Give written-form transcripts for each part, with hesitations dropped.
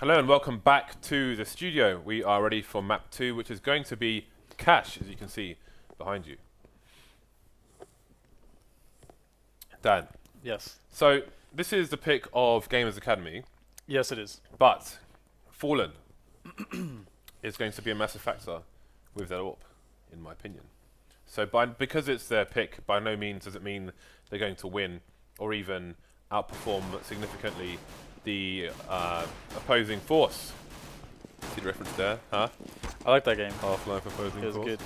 Hello and welcome back to the studio. We are ready for map 2, which is going to be Cash, as you can see behind you. Dan. Yes. So, this is the pick of Gamers Academy. Yes, it is. But Fallen is going to be a massive factor with their AWP, in my opinion. So, because it's their pick, by no means does it mean they're going to win or even outperform significantly the opposing force. See the reference there, huh? I like that game. Half-Life opposing It was force. good.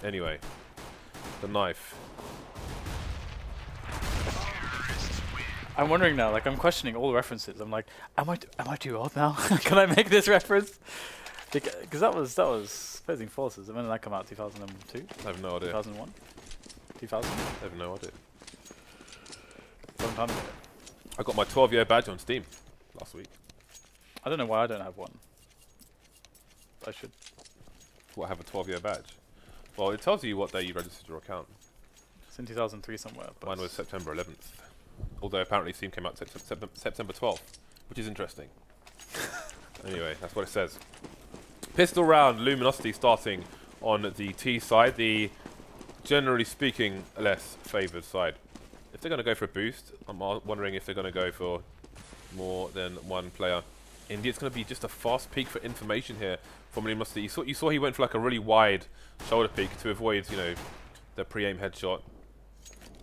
Anyway, the knife. I'm wondering now, like I'm questioning all the references. I'm like, am I too old now? Can I make this reference? Because that was Opposing Forces. When did that come out? 2002? I have no idea. 2001? 2000? I have no idea. Long time ago. I got my 12-year badge on Steam last week. I don't know why I don't have one. I should. What, have a 12-year badge? Well, it tells you what day you registered your account. It's in 2003 somewhere. But Mine was September 11th. Although apparently Steam came out September 12th, which is interesting. Anyway, that's what it says. Pistol round, Luminosity starting on the T side, the generally speaking less favoured side. If they're going to go for a boost, I'm wondering if they're going to go for more than one player. Indeed, it's going to be just a fast peek for information here from Luminosity. You saw he went for like a really wide shoulder peek to avoid, you know, the pre-aim headshot.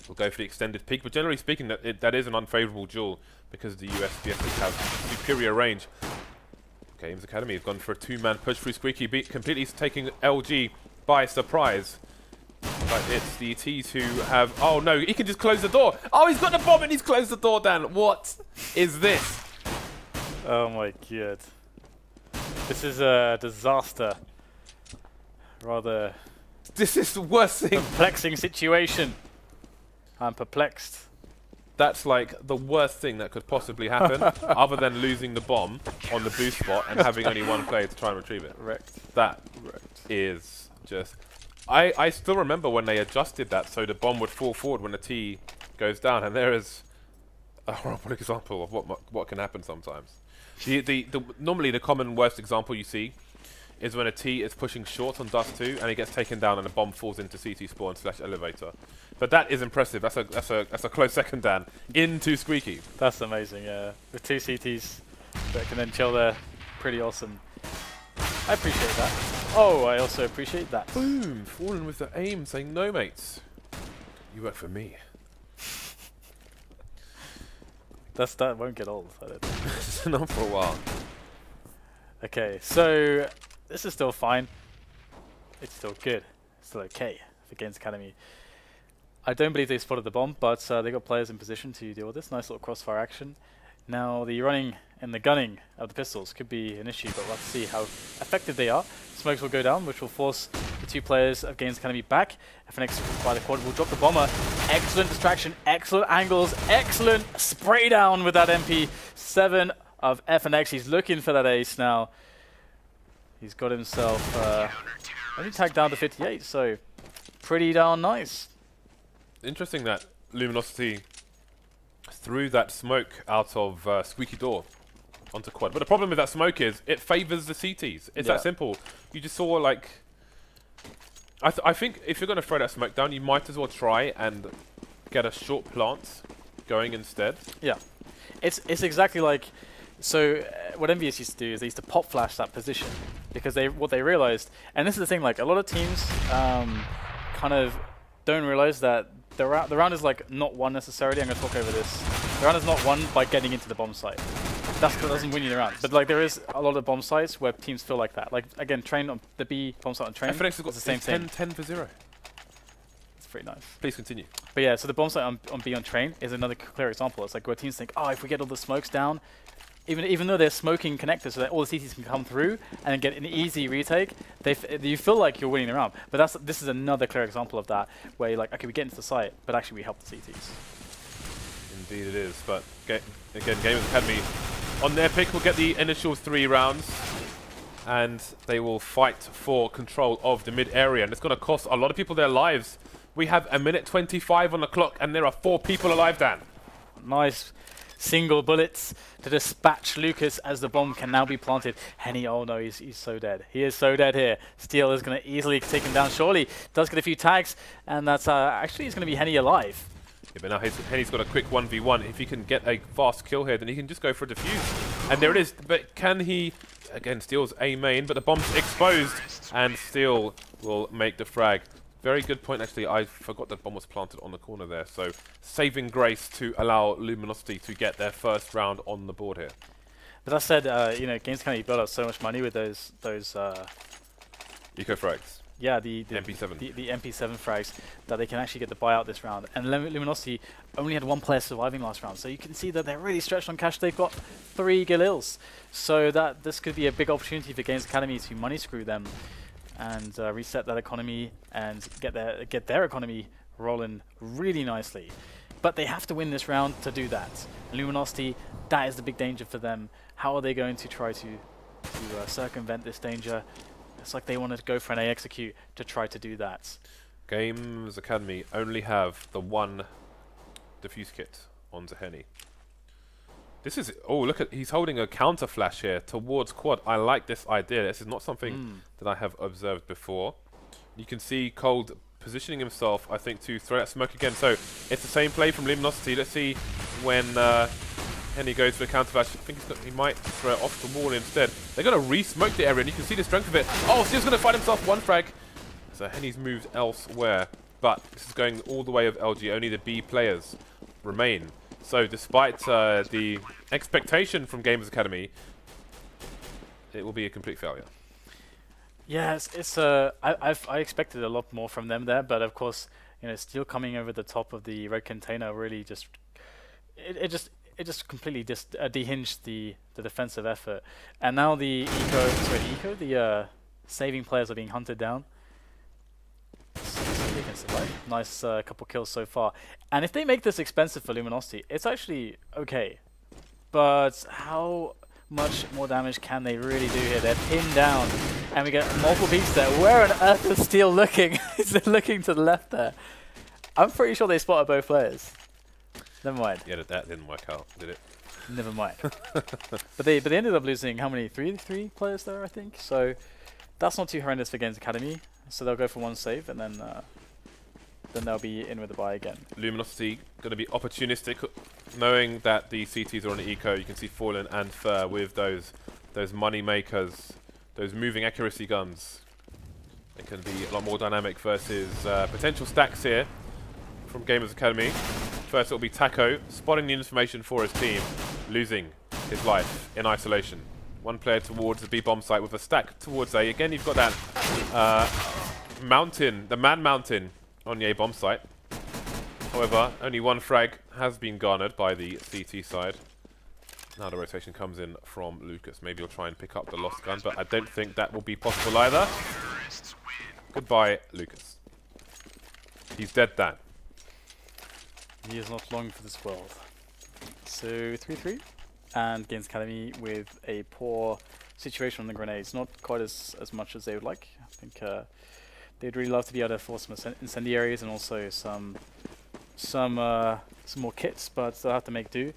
We'll go for the extended peek, but generally speaking, that is an unfavourable duel because the US BSs have superior range. Games Academy have gone for a two-man push through Squeaky, completely taking LG by surprise. But it's the T's who have... Oh no, he can just close the door. Oh, he's got the bomb and he's closed the door, Dan. What is this? oh my god. This is a disaster. Rather... This is the worst thing. Perplexing situation. I'm perplexed. That's like the worst thing that could possibly happen, other than losing the bomb on the boost spot and having only one player to try and retrieve it. Wrecked. That is just... I still remember when they adjusted that so the bomb would fall forward when the T goes down, and there is a horrible example of what can happen sometimes. Normally the common worst example you see is when a T is pushing short on Dust 2 and he gets taken down and the bomb falls into CT spawn / elevator. But that is impressive. That's a close second, Dan. Into Squeaky. That's amazing, yeah. With two CTs that can then chill there. Pretty awesome. I appreciate that. Oh, I also appreciate that. Boom! Fallen with the aim, saying no, mates. You work for me. That won't get old, I don't think. Not for a while. Okay, so this is still fine. It's still good. It's still okay for Games Academy. I don't believe they spotted the bomb, but they got players in position to deal with this. Nice little crossfire action. Now, the running and the gunning of the pistols could be an issue, but we'll have to see how effective they are. Smokes will go down, which will force the two players of Games Academy back. FNX by the quad will drop the bomber. Excellent distraction, excellent angles, excellent spray down with that MP7 of FNX. He's looking for that ace now. He's got himself only tagged down to 58, so pretty darn nice. Interesting that Luminosity threw that smoke out of Squeaky Door onto quad. But the problem with that smoke is it favours the CTs. It's that simple. You just saw like... I think if you're going to throw that smoke down, you might as well try and get a short plant going instead. Yeah. It's exactly like... So what Envious used to do is they used to pop flash that position because what they realized, and this is the thing, like a lot of teams kind of don't realize that the round is like not won necessarily. I'm going to talk over this. The round is not won by getting into the bomb site. That doesn't win you the round. But like there is a lot of bomb sites where teams feel like that. Like again, train on the B bomb site on train. FNX has got the same thing. 10 for 0. It's pretty nice. Please continue. But yeah, so the bomb site on B on train is another clear example. It's like where teams think, oh, if we get all the smokes down, even though they're smoking connectors so that all the CTs can come through and get an easy retake, you feel like you're winning the round. But this is another clear example of that, where you're like, okay, we get into the site, but actually we help the CTs. Indeed it is. But again, Gamers Academy on their pick will get the initial 3 rounds, and they will fight for control of the mid area, and it's going to cost a lot of people their lives. We have 1:25 on the clock, and there are 4 people alive, Dan. Nice. single bullets to dispatch Lucas as the bomb can now be planted. Henny, oh no, he's so dead. He is so dead here. Steel is going to easily take him down. Surely does get a few tags, and that's actually he's going to be Henny alive. Yeah, but now Henny's got a quick 1v1. If he can get a fast kill here, then he can just go for a defuse. And there it is. But can he... Again, Steel's A main, but the bomb's exposed, and Steel will make the frag. Very good point, actually. I forgot that bomb was planted on the corner there. So, saving grace to allow Luminosity to get their first round on the board here. But that said, you know, Games Canada built up so much money with those Eco frags. yeah, the MP7. the MP7 frags that they can actually get the buyout this round. And Luminosity only had one player surviving last round, so you can see that they're really stretched on cash. They've got 3 Galils, so that this could be a big opportunity for Games Academy to money screw them and reset that economy and get their economy rolling really nicely. But they have to win this round to do that. Luminosity, that is the big danger for them. How are they going to try to circumvent this danger? It's like they want to go for an A execute to try to do that. Games Academy only have the one defuse kit on Zaheni. This is... Oh, look at... He's holding a counter flash here towards quad. I like this idea. This is not something that I have observed before. You can see Cold positioning himself, I think, to throw that smoke again. So, it's the same play from Luminosity. Let's see when Henny goes for the counter flash. I think he might throw it off the wall instead. They're going to re-smoke the area, and you can see the strength of it. Oh, Steel's going to find himself one frag. So, Henny's moved elsewhere. But this is going all the way of LG. Only the B players remain. So, despite the expectation from Gamers Academy, it will be a complete failure. Yeah, I expected a lot more from them there, but of course, you know, Steel coming over the top of the red container really just it just completely dehinged the defensive effort. And now the saving players are being hunted down. They can survive. Nice couple kills so far. And if they make this expensive for Luminosity, it's actually okay. But how much more damage can they really do here? They're pinned down, and we get multiple beats there. Where on earth is Steel looking? Is it looking to the left there? I'm pretty sure they spotted both players. Never mind. Yeah, that didn't work out, did it? Never mind. but they ended up losing how many? Three players there, I think. So that's not too horrendous for Games Academy. So they'll go for one save, and then they'll be in with the buy again. Luminosity going to be opportunistic, knowing that the CTs are on the eco. You can see Fallen and Fur with those money makers, those moving accuracy guns. It can be a lot more dynamic versus potential stacks here from Gamers Academy. First it will be Tacio spotting the information for his team, losing his life in isolation. One player towards the B bomb site with a stack towards A. Again, you've got that mountain, the man mountain on the A bomb site. However, only one frag has been garnered by the CT side. Now the rotation comes in from Lucas. Maybe he'll try and pick up the lost gun, but I don't think that will be possible either. Goodbye, Lucas. He's dead, Dan. He is not long for this world. So 3-3, and Games Academy with a poor situation on the grenades. Not quite as much as they would like. I think they'd really love to be able to force some incendiaries and also some more kits, but they'll have to make do.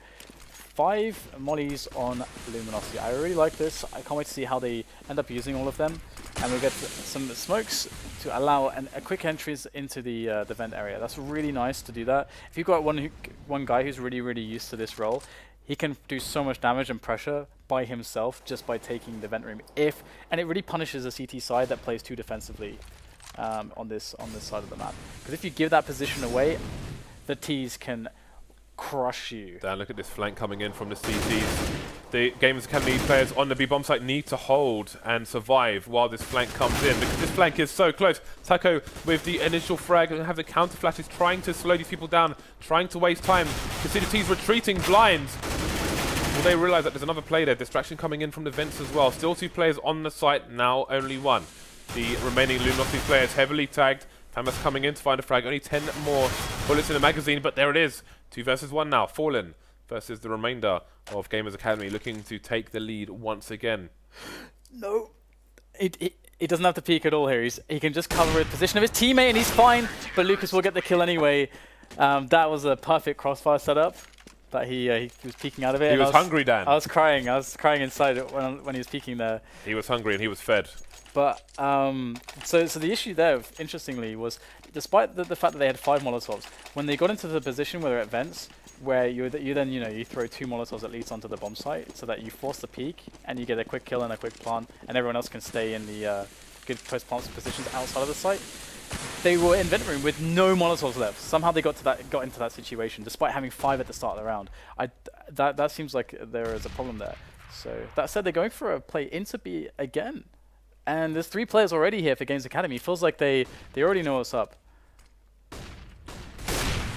5 mollies on Luminosity. I really like this. I can't wait to see how they end up using all of them. And we'll get some smokes to allow a quick entries into the vent area. That's really nice to do that. If you've got one guy who's really used to this role, he can do so much damage and pressure by himself just by taking the vent room. And it really punishes the CT side that plays too defensively on this side of the map. Because if you give that position away, the T's can crush you. Dan, look at this flank coming in from the CTs. The Gamers Academy players on the B bomb site need to hold and survive while this flank comes in, because this flank is so close. Tacio with the initial frag and have the counter flashes, trying to slow these people down, trying to waste time. You see the T's retreating blind. Will they realize that there's another player there? Distraction coming in from the vents as well. Still 2 players on the site, now only 1. The remaining Luminosity players heavily tagged. Famas coming in to find a frag. Only 10 more bullets in the magazine, but there it is. 2 versus 1 now. Fallen versus the remainder of Gamers Academy, looking to take the lead once again. No. He doesn't have to peek at all here. He can just cover the position of his teammate and he's fine, but Lucas will get the kill anyway. That was a perfect crossfire setup. that he was peeking out of it. He was hungry, Dan. I was crying inside when he was peeking there. He was hungry and he was fed. But so the issue there, interestingly, was despite the fact that they had 5 Molotovs, when they got into the position where they're at vents, where you then you throw 2 Molotovs at least onto the bomb site, so that you force the peek and you get a quick kill and a quick plant, and everyone else can stay in the good post plant positions outside of the site. They were in vent room with no Molotovs left. Somehow they got into that situation, despite having 5 at the start of the round. That seems like there is a problem there. So that said, they're going for a play into B again. And there's 3 players already here for Games Academy. Feels like they already know what's up.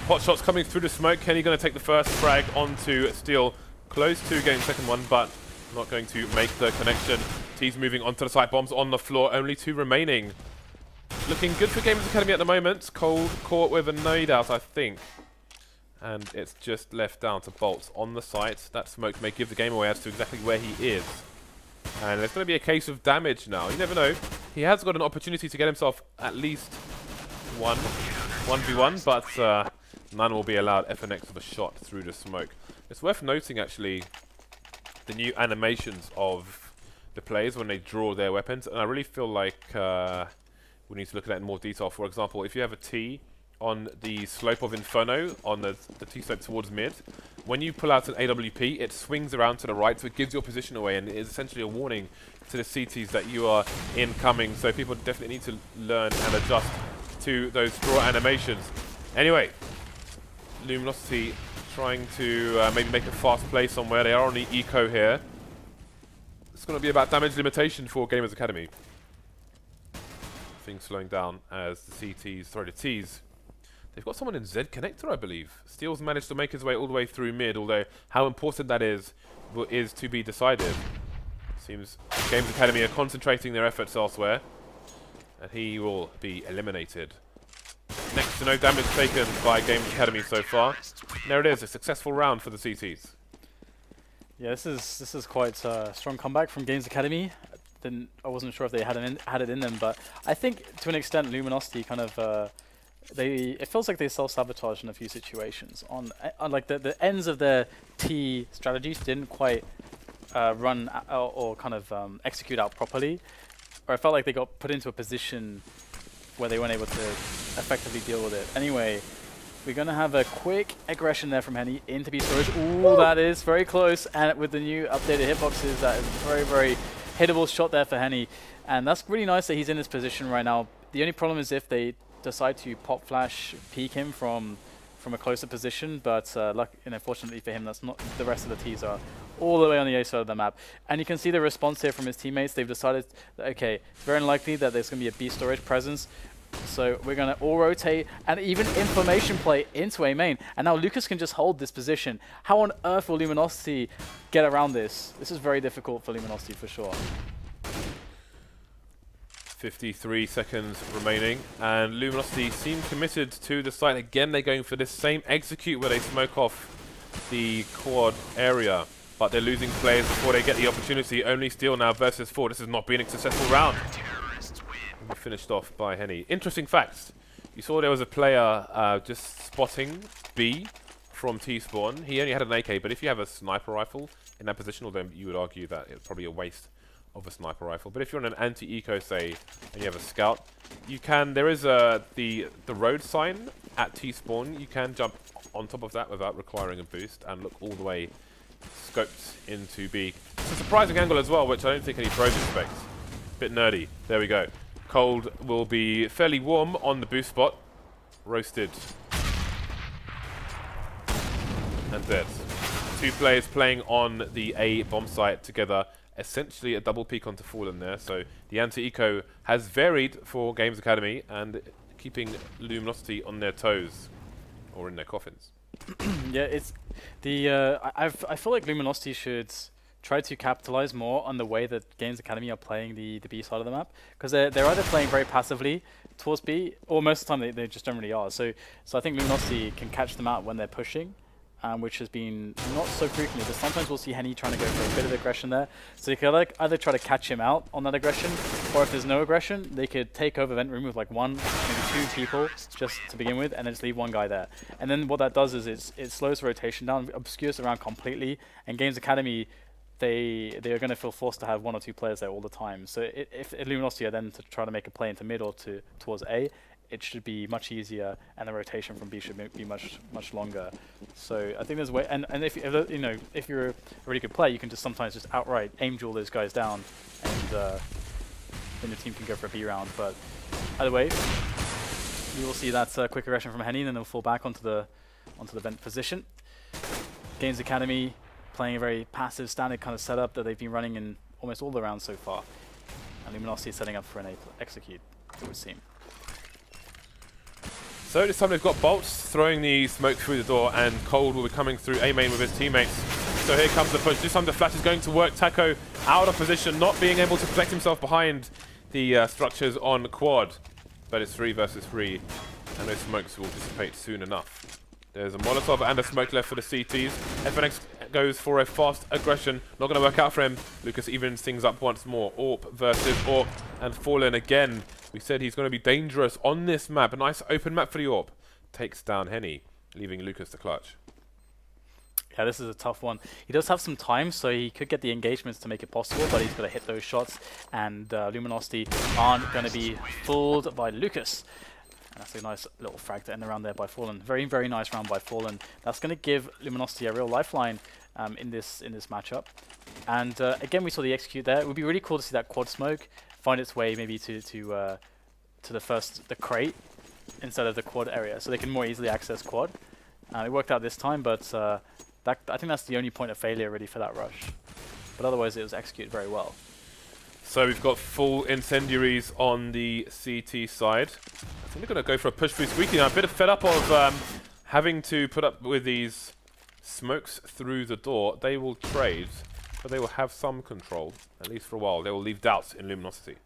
Hot shots coming through the smoke. Kenny going to take the first frag onto Steel. Close to getting the second one, but not going to make the connection. T's moving onto the site. Bombs on the floor. Only 2 remaining. Looking good for Games Academy at the moment. Cold caught with a nade out, I think. And it's just left down to boltz on the site. That smoke may give the game away as to exactly where he is. And it's going to be a case of damage now. You never know. He has got an opportunity to get himself at least 1v1, but none will be allowed FNX of a shot through the smoke. It's worth noting, actually, the new animations of the players when they draw their weapons. And I really feel like we need to look at that in more detail. For example, if you have a T on the slope of Inferno, on the T slope towards mid, when you pull out an AWP, it swings around to the right, so it gives your position away, and it is essentially a warning to the CTs that you are incoming. So people definitely need to learn and adjust to those draw animations. Anyway, Luminosity trying to maybe make a fast play somewhere. They are on the eco here. It's going to be about damage limitation for Gamers Academy. Things slowing down as the CTs, sorry, the Ts. They've got someone in Z connector, I believe. Steel's managed to make his way all the way through mid, although how important that is to be decided. Seems Games Academy are concentrating their efforts elsewhere, and he will be eliminated. Next to no damage taken by Games Academy so far. And there it is, a successful round for the CTs. Yeah, this is quite a strong comeback from Games Academy. I wasn't sure if they had it in them, but I think to an extent Luminosity kind of it feels like they self-sabotaged in a few situations. On like the ends of their T strategies didn't quite run or kind of execute out properly, or I felt like they got put into a position where they weren't able to effectively deal with it. Anyway, we're going to have a quick aggression there from Henny into B storage. Ooh, that is very close, and with the new updated hitboxes, that is a very, very hittable shot there for Henny. And that's really nice that he's in this position right now. The only problem is if they decide to pop flash peek him from a closer position, but unfortunately for him, that's not. The rest of the T's are all the way on the A side of the map. And you can see the response here from his teammates. They've decided that, okay, it's very unlikely that there's going to be a B storage presence, so we're going to all rotate and even information play into A main. And now Lucas can just hold this position. How on earth will Luminosity get around this? This is very difficult for Luminosity for sure. 53 seconds remaining, and Luminosity seem committed to the site. Again, they're going for this same execute where they smoke off the quad area, but they're losing players before they get the opportunity. Only Steel now versus 4. This has not been a successful round. Finished off by Henny. Interesting facts. You saw there was a player just spotting B from T-spawn. He only had an AK, but if you have a sniper rifle in that position, although you would argue that it's probably a waste of a sniper rifle. But if you're on an anti-eco, say, and you have a scout, you can, there is the road sign at T-spawn. You can jump on top of that without requiring a boost and look all the way scoped into B. It's a surprising angle as well, which I don't think any pros expect. Bit nerdy. There we go. Cold will be fairly warm on the boost spot. Roasted. And dead. 2 players playing on the A bomb site together. Essentially a double peek onto Fallen there. So the anti-eco has varied for Games Academy and keeping Luminosity on their toes. Or in their coffins. Yeah, it's the I feel like Luminosity should try to capitalize more on the way that Games Academy are playing the B side of the map, because they're either playing very passively towards B, or most of the time they just generally are. So I think Luminosity can catch them out when they're pushing, which has been not so frequently, but sometimes we'll see Henny trying to go for a bit of aggression there. So they could like either try to catch him out on that aggression, or if there's no aggression, they could take over vent room with like 1, maybe 2 people just to begin with, and then just leave 1 guy there. And then what that does is it slows the rotation down, obscures the round completely, and Games Academy, they are going to feel forced to have 1 or 2 players there all the time. So if Luminosity are then to try to make a play into mid or towards A, it should be much easier, and the rotation from B should be much longer. So I think there's a way, and if you know, if you're a really good player, you can just sometimes just outright aim duel those guys down, and then the team can go for a B round. But either way, you will see that quick aggression from Henny, and then they'll fall back onto the vent position. Games Academy playing a very passive standard kind of setup that they've been running in almost all the rounds so far, and Luminosity is setting up for an execute, it would seem. So this time they've got boltz throwing the smoke through the door, and Cold will be coming through A main with his teammates. So here comes the push. This time the flash is going to work. Tacio out of position, not being able to protect himself behind the structures on quad. But it's 3 versus 3, and those smokes will dissipate soon enough. There's a Molotov and a smoke left for the CTs. FNX goes for a fast aggression. Not going to work out for him. Lucas evens things up once more. AWP versus AWP, and Fallen again. We said he's going to be dangerous on this map. A nice open map for the AWP. Takes down Henny, leaving Lucas to clutch. Yeah, this is a tough one. He does have some time, so he could get the engagements to make it possible, but he's got to hit those shots, and Luminosity aren't going to be fooled by Lucas. And that's a nice little frag to end the round there by Fallen. Very, very nice round by Fallen. That's going to give Luminosity a real lifeline in this matchup. And again, we saw the execute there. It would be really cool to see that quad smoke find its way maybe to the crate instead of the quad area, so they can more easily access quad. It worked out this time, but I think that's the only point of failure really for that rush. But otherwise, it was executed very well. So we've got full incendiaries on the CT side. I think they're going to go for a push through Squeaky now. A bit of fed up of having to put up with these smokes through the door. They will trade, but they will have some control, at least for a while. They will leave doubts in Luminosity.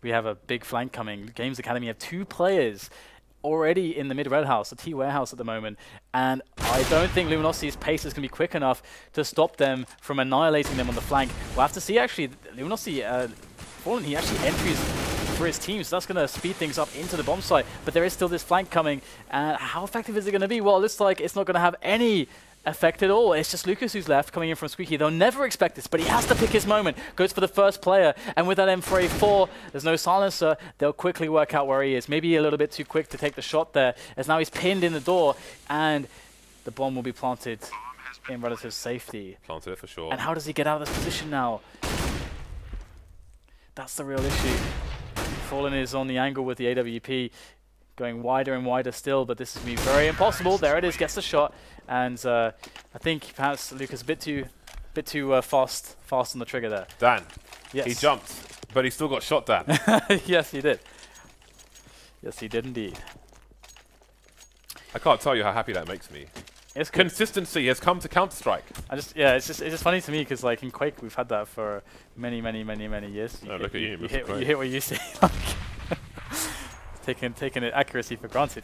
We have a big flank coming. Games Academy have 2 players already in the mid-red house, the T warehouse at the moment, and I don't think Luminosity's pace is going to be quick enough to stop them from annihilating them on the flank. We'll have to see, actually. Luminosity, Fallen, he actually entries for his team, so that's going to speed things up into the bomb site, but there is still this flank coming, and how effective is it going to be? Well, it looks like it's not going to have any effect at all. It's just Lucas who's left, coming in from Squeaky. They'll never expect this, but he has to pick his moment. Goes for the first player, and with that M4A4, there's no silencer. They'll quickly work out where he is. Maybe a little bit too quick to take the shot there, as now he's pinned in the door, and the bomb will be planted in relative safety. Planted it for sure. And how does he get out of this position now? That's the real issue. Fallen is on the angle with the AWP, going wider and wider still, but this is going to be very impossible. There it is, gets the shot, and I think perhaps Lucas a bit too fast on the trigger there. Dan, yes. He jumped, but he still got shot, Dan. Yes, he did. Yes, he did indeed. I can't tell you how happy that makes me. It's Consistency has come to Counter-Strike. It's just funny to me because like in Quake we've had that for many years. Oh, look at you! You hit what you say. Taking accuracy for granted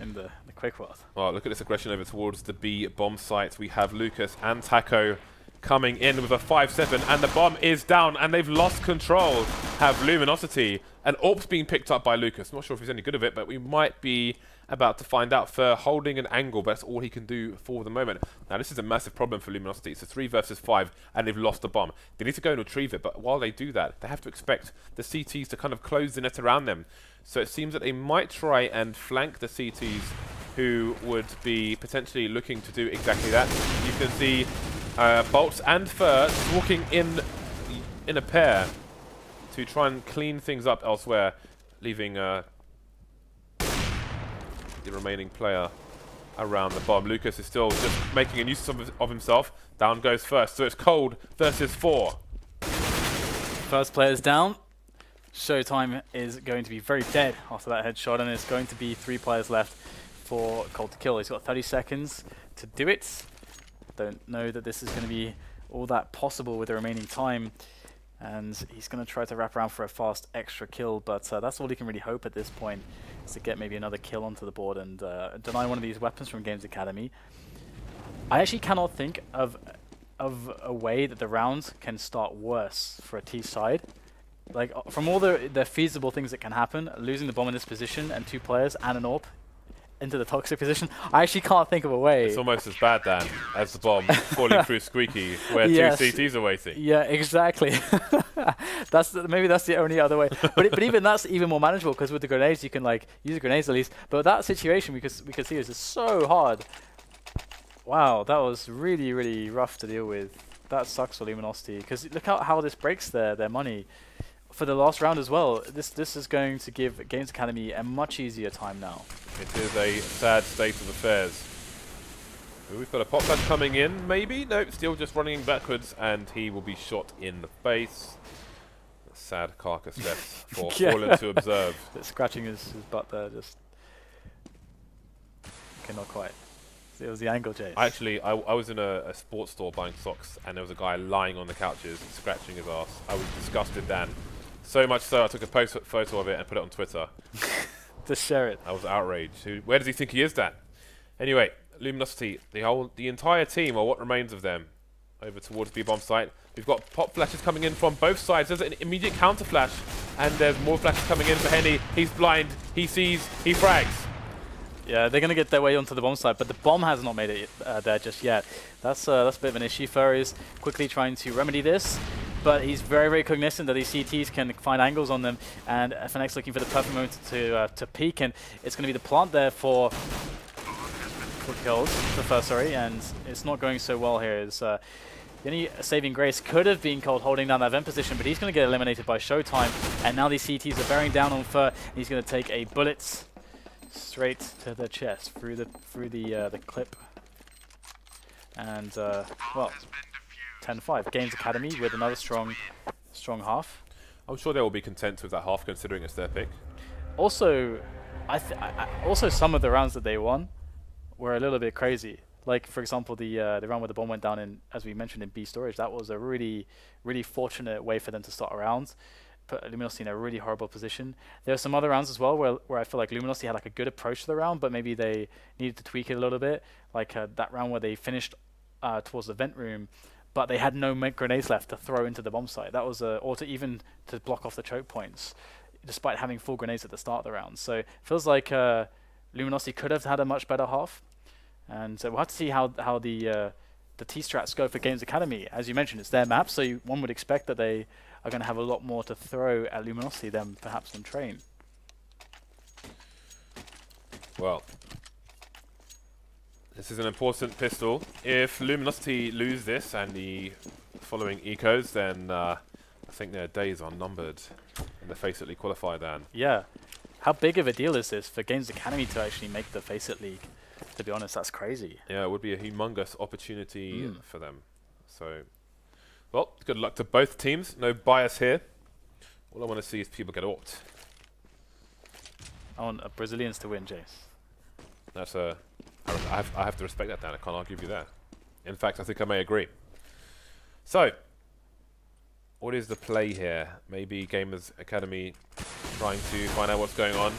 in the Quake world. Well, look at this aggression over towards the B bomb site. We have Lucas and Tacio coming in with a 5-7, and the bomb is down, and they've lost control. Have Luminosity, and AWP's being picked up by Lucas. Not sure if he's any good of it, but we might be about to find out for holding an angle, but that's all he can do for the moment. Now, this is a massive problem for Luminosity. It's a 3 versus 5, and they've lost the bomb. They need to go and retrieve it, but while they do that, they have to expect the CTs to kind of close the net around them. So it seems that they might try and flank the CTs, who would be potentially looking to do exactly that. You can see boltz and Fur walking in a pair to try and clean things up elsewhere, leaving the remaining player around the bomb. Lucas is still just making a nuisance of himself. Down goes first, so it's Cold versus 4. First player's down. SHOOWTiME is going to be very dead after that headshot, and it's going to be 3 players left for Cold to kill. He's got 30 seconds to do it. Don't know that this is going to be all that possible with the remaining time, and he's going to try to wrap around for a fast extra kill, but that's all he can really hope at this point, is to get maybe another kill onto the board and deny one of these weapons from Games Academy. I actually cannot think of a way that the round can start worse for a T side. Like, from all the feasible things that can happen, losing the bomb in this position and 2 players and an AWP into the toxic position, I actually can't think of a way. It's almost as bad, Dan, as the bomb falling through Squeaky, where Yes. 2 CTs are waiting. Yeah, exactly. Maybe that's the only other way. But even that's even more manageable, because with the grenades you can like use the grenades at least. But that situation we could see is just so hard. Wow, that was really rough to deal with. That sucks for Luminosity, because look how this breaks their money for the last round as well. This is going to give Games Academy a much easier time now. It is a sad state of affairs. Ooh, we've got a pop flash coming in, maybe? Nope, still just running backwards, and he will be shot in the face. A sad carcass left for Fallen to observe. Scratching his butt there, just... Okay, not quite. It was the angle chase. Actually, I was in a sports store buying socks, and there was a guy lying on the couches scratching his ass. I was disgusted, Dan. So much so I took a photo of it and put it on Twitter. To share it. I was outraged. Where does he think he is, Dan? Anyway, Luminosity, the entire team, or what remains of them, over towards B-bomb site. We've got pop flashes coming in from both sides. There's an immediate counter flash, and there's more flashes coming in for Henny. He's blind, he sees, he frags. Yeah, they're going to get their way onto the bomb site, but the bomb has not made it there just yet. That's a bit of an issue. Fur is quickly trying to remedy this, but he's very cognizant that these CTs can find angles on them, and FNX looking for the perfect moment to peek, and it's going to be the plant there for kills, and it's not going so well here. The only saving grace could have been Cold holding down that vent position, but he's going to get eliminated by SHOOWTiME, and now these CTs are bearing down on Fur. He's going to take a bullet straight to the chest through the clip, and well, 10-5. Games Academy with another strong half. I'm sure they will be content with that half, considering it's their pick. Also, also some of the rounds that they won were a little bit crazy. Like, for example, the round where the bomb went down in, as we mentioned, in B storage. That was a really fortunate way for them to start a round. Put Luminosity in a really horrible position. There are some other rounds as well where I feel like Luminosity had like a good approach to the round, but maybe they needed to tweak it a little bit. Like that round where they finished towards the vent room, but they had no grenades left to throw into the bomb site. That was or to even to block off the choke points, despite having full grenades at the start of the round. So it feels like Luminosity could have had a much better half, and we'll have to see how the T-strats go for Games Academy. As you mentioned, it's their map, so one would expect that they are going to have a lot more to throw at Luminosity than perhaps on Train. Well, this is an important pistol. If Luminosity lose this and the following ecos, then I think their days are numbered in the FACEIT League Qualifier, Dan. Yeah. How big of a deal is this for Games Academy to actually make the FACEIT League? To be honest, that's crazy. Yeah, it would be a humongous opportunity for them. So, well, good luck to both teams. No bias here. All I want to see is people get AWP'd. I want Brazilians to win, Jace. That's I have to respect that, Dan. I can't argue with you there. In fact, I think I may agree. So, what is the play here? Maybe Gamers Academy trying to find out what's going on.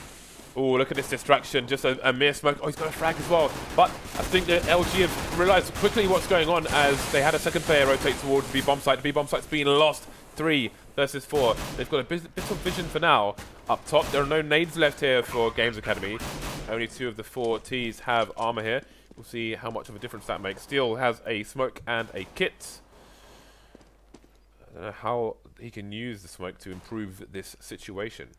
Oh, look at this distraction. Just a mere smoke. Oh, he's got a frag as well. But I think that LG have realized quickly what's going on as they had a second player rotate towards the B-bomb site. The B-bomb site's been lost. 3 versus 4. They've got a bit of vision for now. Up top, there are no nades left here for Games Academy. Only 2 of the 4 Ts have armor here. We'll see how much of a difference that makes. Steel has a smoke and a kit. I don't know how he can use the smoke to improve this situation.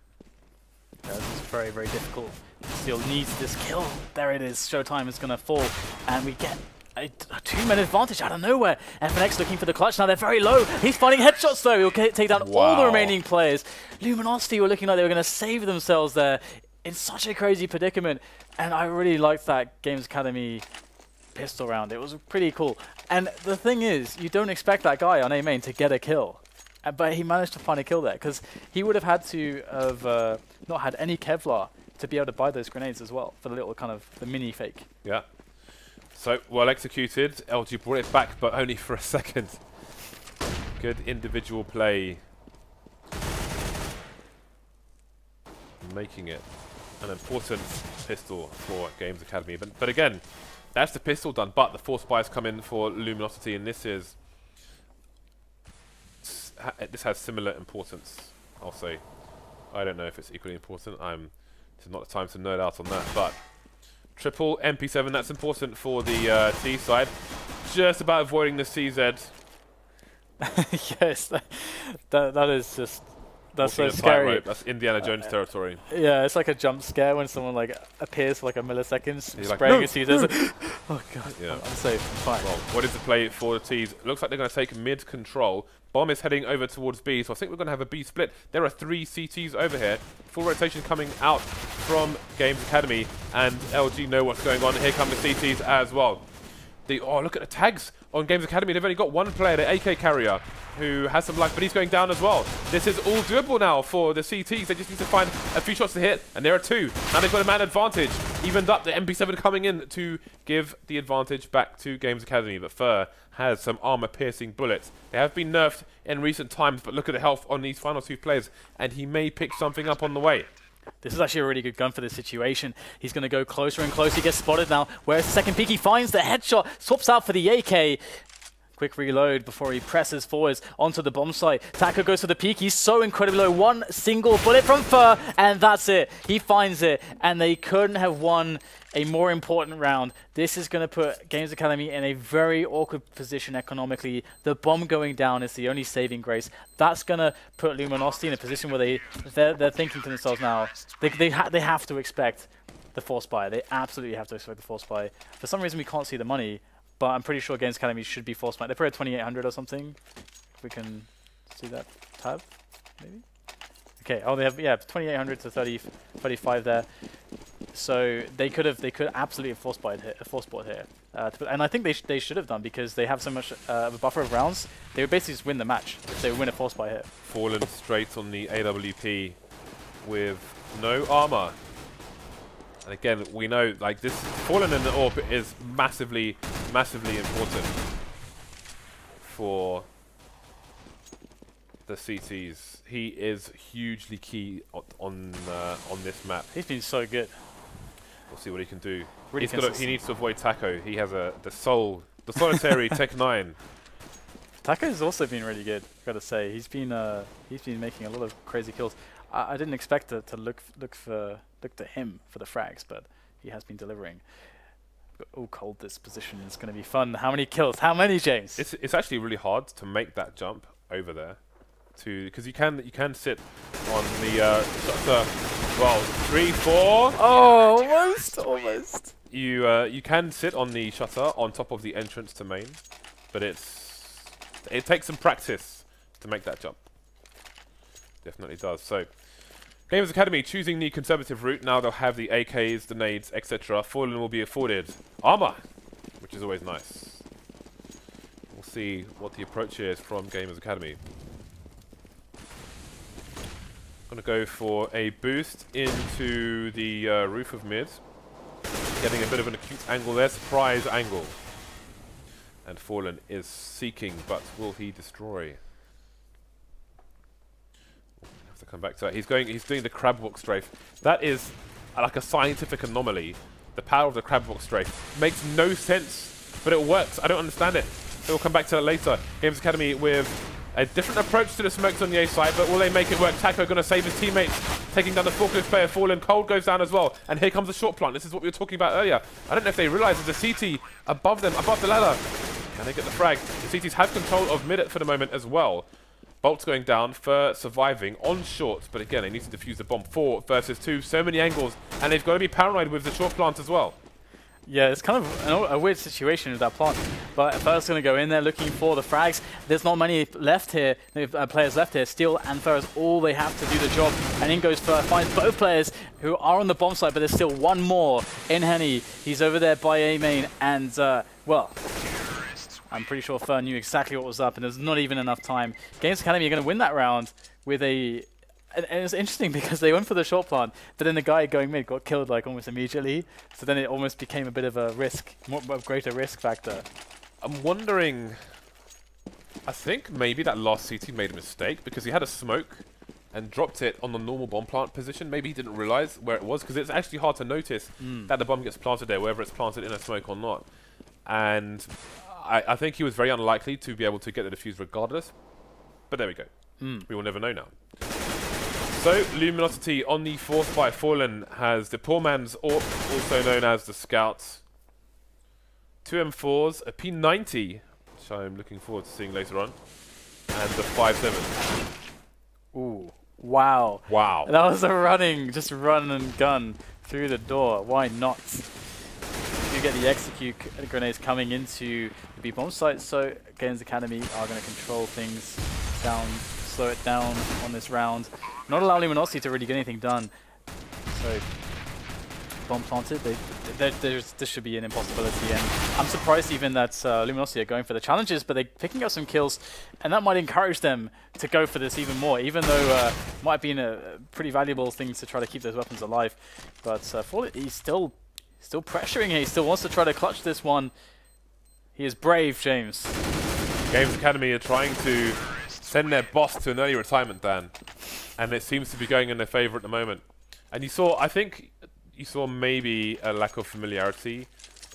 Yeah, this is very difficult. Steel needs this kill. There it is. SHOOWTiME is going to fall, and we get a 2-man advantage out of nowhere. FNX looking for the clutch. Now they're very low. He's finding headshots though. He'll take down all the remaining players. Luminosity were looking like they were going to save themselves there in such a crazy predicament. And I really liked that Games Academy pistol round. It was pretty cool. And the thing is, you don't expect that guy on A main to get a kill. But he managed to find a kill there, because he would have had to have not had any Kevlar to be able to buy those grenades as well, for the little kind of the mini fake. Yeah. So, well executed. LG brought it back, but only for a second. Good individual play. Making it an important pistol for Games Academy. But again, That's the pistol done, but the force buys come in for Luminosity, and this has similar importance, I'll say. I don't know if it's equally important. This is not the time to nerd out on that, but triple MP7, that's important for the T side. Just about avoiding the CZ. Yes, that is just... That's so scary. That's Indiana Jones territory. Yeah, it's like a jump scare when someone like appears for like a millisecond, spraying like, no, a CZ. Oh god, yeah. I'm safe, I'm fine. Well, what is the play for the T's? Looks like they're going to take mid control. Bomb is heading over towards B, so I think we're going to have a B split. There are 3 CTs over here. Full rotation coming out from Games Academy, and LG know what's going on. Here come the CTs as well. Oh, look at the tags on Games Academy. They've only got one player, the AK carrier, who has some luck, but he's going down as well. This is all doable now for the CTs. They just need to find a few shots to hit, and there are 2. Now they've got a man advantage. Evened up, the MP7 coming in to give the advantage back to Games Academy, but Fur has some armor-piercing bullets. They have been nerfed in recent times, but look at the health on these final 2 players, and he may pick something up on the way. This is actually a really good gun for this situation. He's going to go closer and closer. He gets spotted now. Where's the second peek? He finds the headshot. Swaps out for the AK. Quick reload before he presses forwards onto the bomb site. Tacio goes for the peek. He's so incredibly low. One single bullet from Fur, and that's it. He finds it, and they couldn't have won a more important round. This is going to put Games Academy in a very awkward position economically. The bomb going down is the only saving grace. That's going to put Luminosity in a position where they're thinking to themselves now, they have to expect the force buy. They absolutely have to expect the force buy. For some reason, we can't see the money, but I'm pretty sure Games Academy should be force buy. They're probably at 2,800 or something. If we can see that tab, maybe. Okay. Oh, they have 2,800 to 35 there. So they could absolutely have force bought here, and I think they should have done, because they have so much of a buffer of rounds. They would basically just win the match if they would win a force buy here. Fallen straight on the AWP with no armor. And again, we know like this Fallen in the AWP is massively important for the CTs. He is hugely key on this map. He's been so good. We'll see what he can do. Really he needs to avoid Tacio. He has the solitary Tech 9. Tacio's also been really good, gotta say. He's been making a lot of crazy kills. I didn't expect to look to him for the frags, but he has been delivering. Oh, cold this position is going to be fun. How many kills? How many, James? It's actually really hard to make that jump over there, because you can sit on the well, 3, 4. Oh, almost. You can sit on the shutter on top of the entrance to main, but it takes some practice to make that jump. Definitely does. So, Games Academy choosing the conservative route. Now they'll have the AKs, the nades, etc. Fallen will be afforded armor, which is always nice. We'll see what the approach is from Games Academy. Gonna go for a boost into the roof of mid. Getting a bit of an acute angle there, surprise angle. And Fallen is seeking, but will he destroy? Have to come back to that. He's doing the crab walk strafe. That is like a scientific anomaly. The power of the crab walk strafe makes no sense, but it works. I don't understand it. We'll come back to that later. Games Academy with a different approach to the smokes on the A side, but will they make it work? Tacio going to save his teammates, taking down the forklift player. Fallen. Cold goes down as well, and here comes the short plant. This is what we were talking about earlier. I don't know if they realise there's a CT above them, above the ladder. Can they get the frag? The CTs have control of mid for the moment as well. boltz going down for surviving on short, but again, they need to defuse the bomb. 4 versus 2, so many angles, and they've got to be paranoid with the short plant as well. Yeah, it's kind of a weird situation with that plant. But Fur's going to go in there looking for the frags. There's not many left here, players left here. Steel and Fur is all they have to do the job. And in goes Fur, finds both players who are on the bomb site, but there's still one more in Henny. He's over there by A main, and well, I'm pretty sure Fur knew exactly what was up, and there's not even enough time. Games Academy are going to win that round with a... And it's interesting because they went for the short plant, but then the guy going mid got killed like almost immediately. So then it almost became a bit of a risk, a greater risk factor. I'm wondering, I think maybe that last CT made a mistake because he had a smoke and dropped it on the normal bomb plant position. Maybe he didn't realize where it was, because it's actually hard to notice that the bomb gets planted there, whether it's planted in a smoke or not. And I think he was very unlikely to be able to get the defuse regardless. But there we go. We will never know now. So, Luminosity on the fourth by Fallen has the poor man's AWP, also known as the Scouts. 2 M4s, a P90, which I'm looking forward to seeing later on, and the 5.7. Ooh, wow. Wow. That was a just run and gun through the door. Why not? You get the execute grenades coming into the B-bomb site, so Games Academy are going to control things down, slow it down on this round. Not allow Luminosity to really get anything done. So, bomb planted, this should be an impossibility, and I'm surprised even that Luminosity are going for the challenges, but they're picking up some kills, and that might encourage them to go for this even more, even though it might have been a pretty valuable thing to try to keep those weapons alive. But he's still pressuring here, he still wants to try to clutch this one. He is brave, James. Games Academy are trying to send their boss to an early retirement, Dan, and it seems to be going in their favour at the moment. And you saw, I think, you saw maybe a lack of familiarity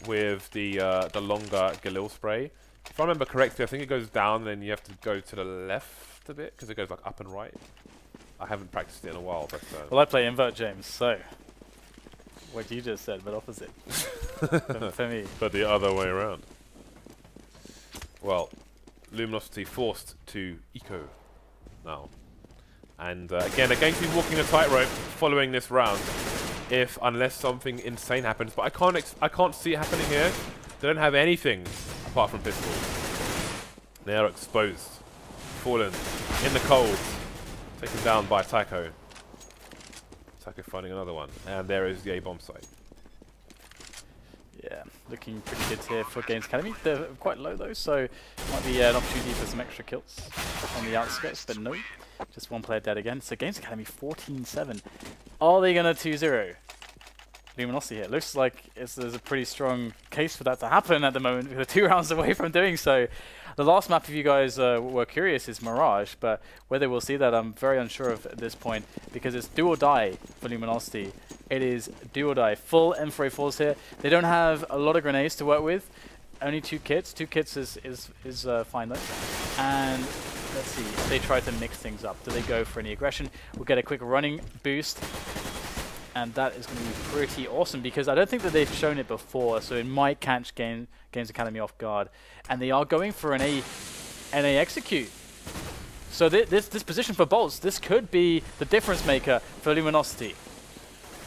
with the longer Galil spray. If I remember correctly, I think it goes down and then you have to go to the left a bit because it goes like up and right. I haven't practiced it in a while, but well, I play invert, James, so what you just said, but opposite for me. But the other way around. Well, Luminosity forced to eco now, and again they're going to be walking a tightrope following this round. Unless something insane happens, but I can't see it happening here. They don't have anything apart from pistols. They are exposed. Fallen in the cold. Taken down by Tacio. Tacio finding another one. And there is the A-bomb site. Yeah, looking pretty good here for Games Academy. They're quite low though, so might be an opportunity for some extra kills on the outskirts, but no. Just one player dead again. So Games Academy 14-7. Are they going to 2-0 Luminosity here? Looks like there's a pretty strong case for that to happen at the moment. We're 2 rounds away from doing so. The last map, if you guys were curious, is Mirage, but whether we'll see that, I'm very unsure of at this point, because it's do or die for Luminosity. It is do or die. Full M4A4s here. They don't have a lot of grenades to work with. Only 2 kits. 2 kits is fine though. And let's see, if they try to mix things up. Do they go for any aggression? We'll get a quick running boost. And that is going to be pretty awesome, because I don't think that they've shown it before, so it might catch Games Academy off guard. And they are going for an A execute. So this position for boltz, this could be the difference maker for Luminosity.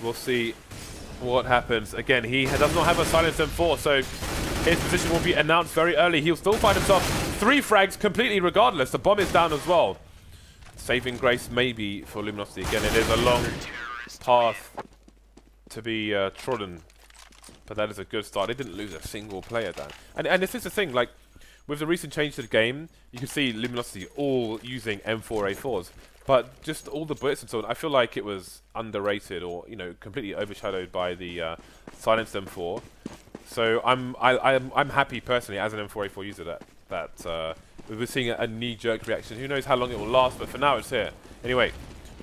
We'll see what happens. Again, he does not have a silenced M4, so his position will be announced very early. He'll still find himself 3 frags completely regardless. The bomb is down as well. Saving grace maybe for Luminosity. Again, it is a long path to be trodden, but that is a good start. They didn't lose a single player, Dan. And this is the thing, like, with the recent change to the game, you can see Luminosity all using M4A4s, but just all the bullets and so on, I feel like it was underrated, or, you know, completely overshadowed by the silenced M4. So I'm happy personally as an M4A4 user that we're seeing a knee-jerk reaction. Who knows how long it will last, but for now it's here. Anyway,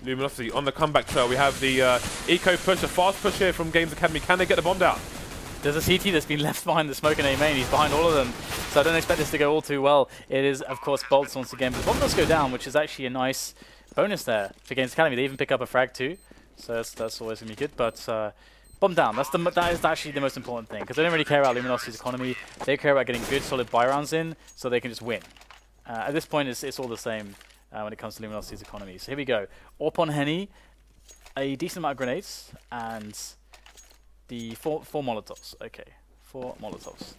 Luminosity on the comeback trail. We have the eco push, a fast push here from Games Academy. Can they get the bomb down? There's a CT that's been left behind the smoke and A main. He's behind all of them, so I don't expect this to go all too well. It is, of course, boltz once again, but the bomb does go down, which is actually a nice bonus there for Games Academy. They even pick up a frag too, so that's always going to be good. But bomb down, that is actually the most important thing, because they don't really care about Luminosity's economy. They care about getting good, solid buy rounds in, so they can just win. At this point, it's all the same when it comes to Luminosity's economy. So here we go. AWP on Henny, a decent amount of grenades, and the four Molotovs. Okay, 4 Molotovs.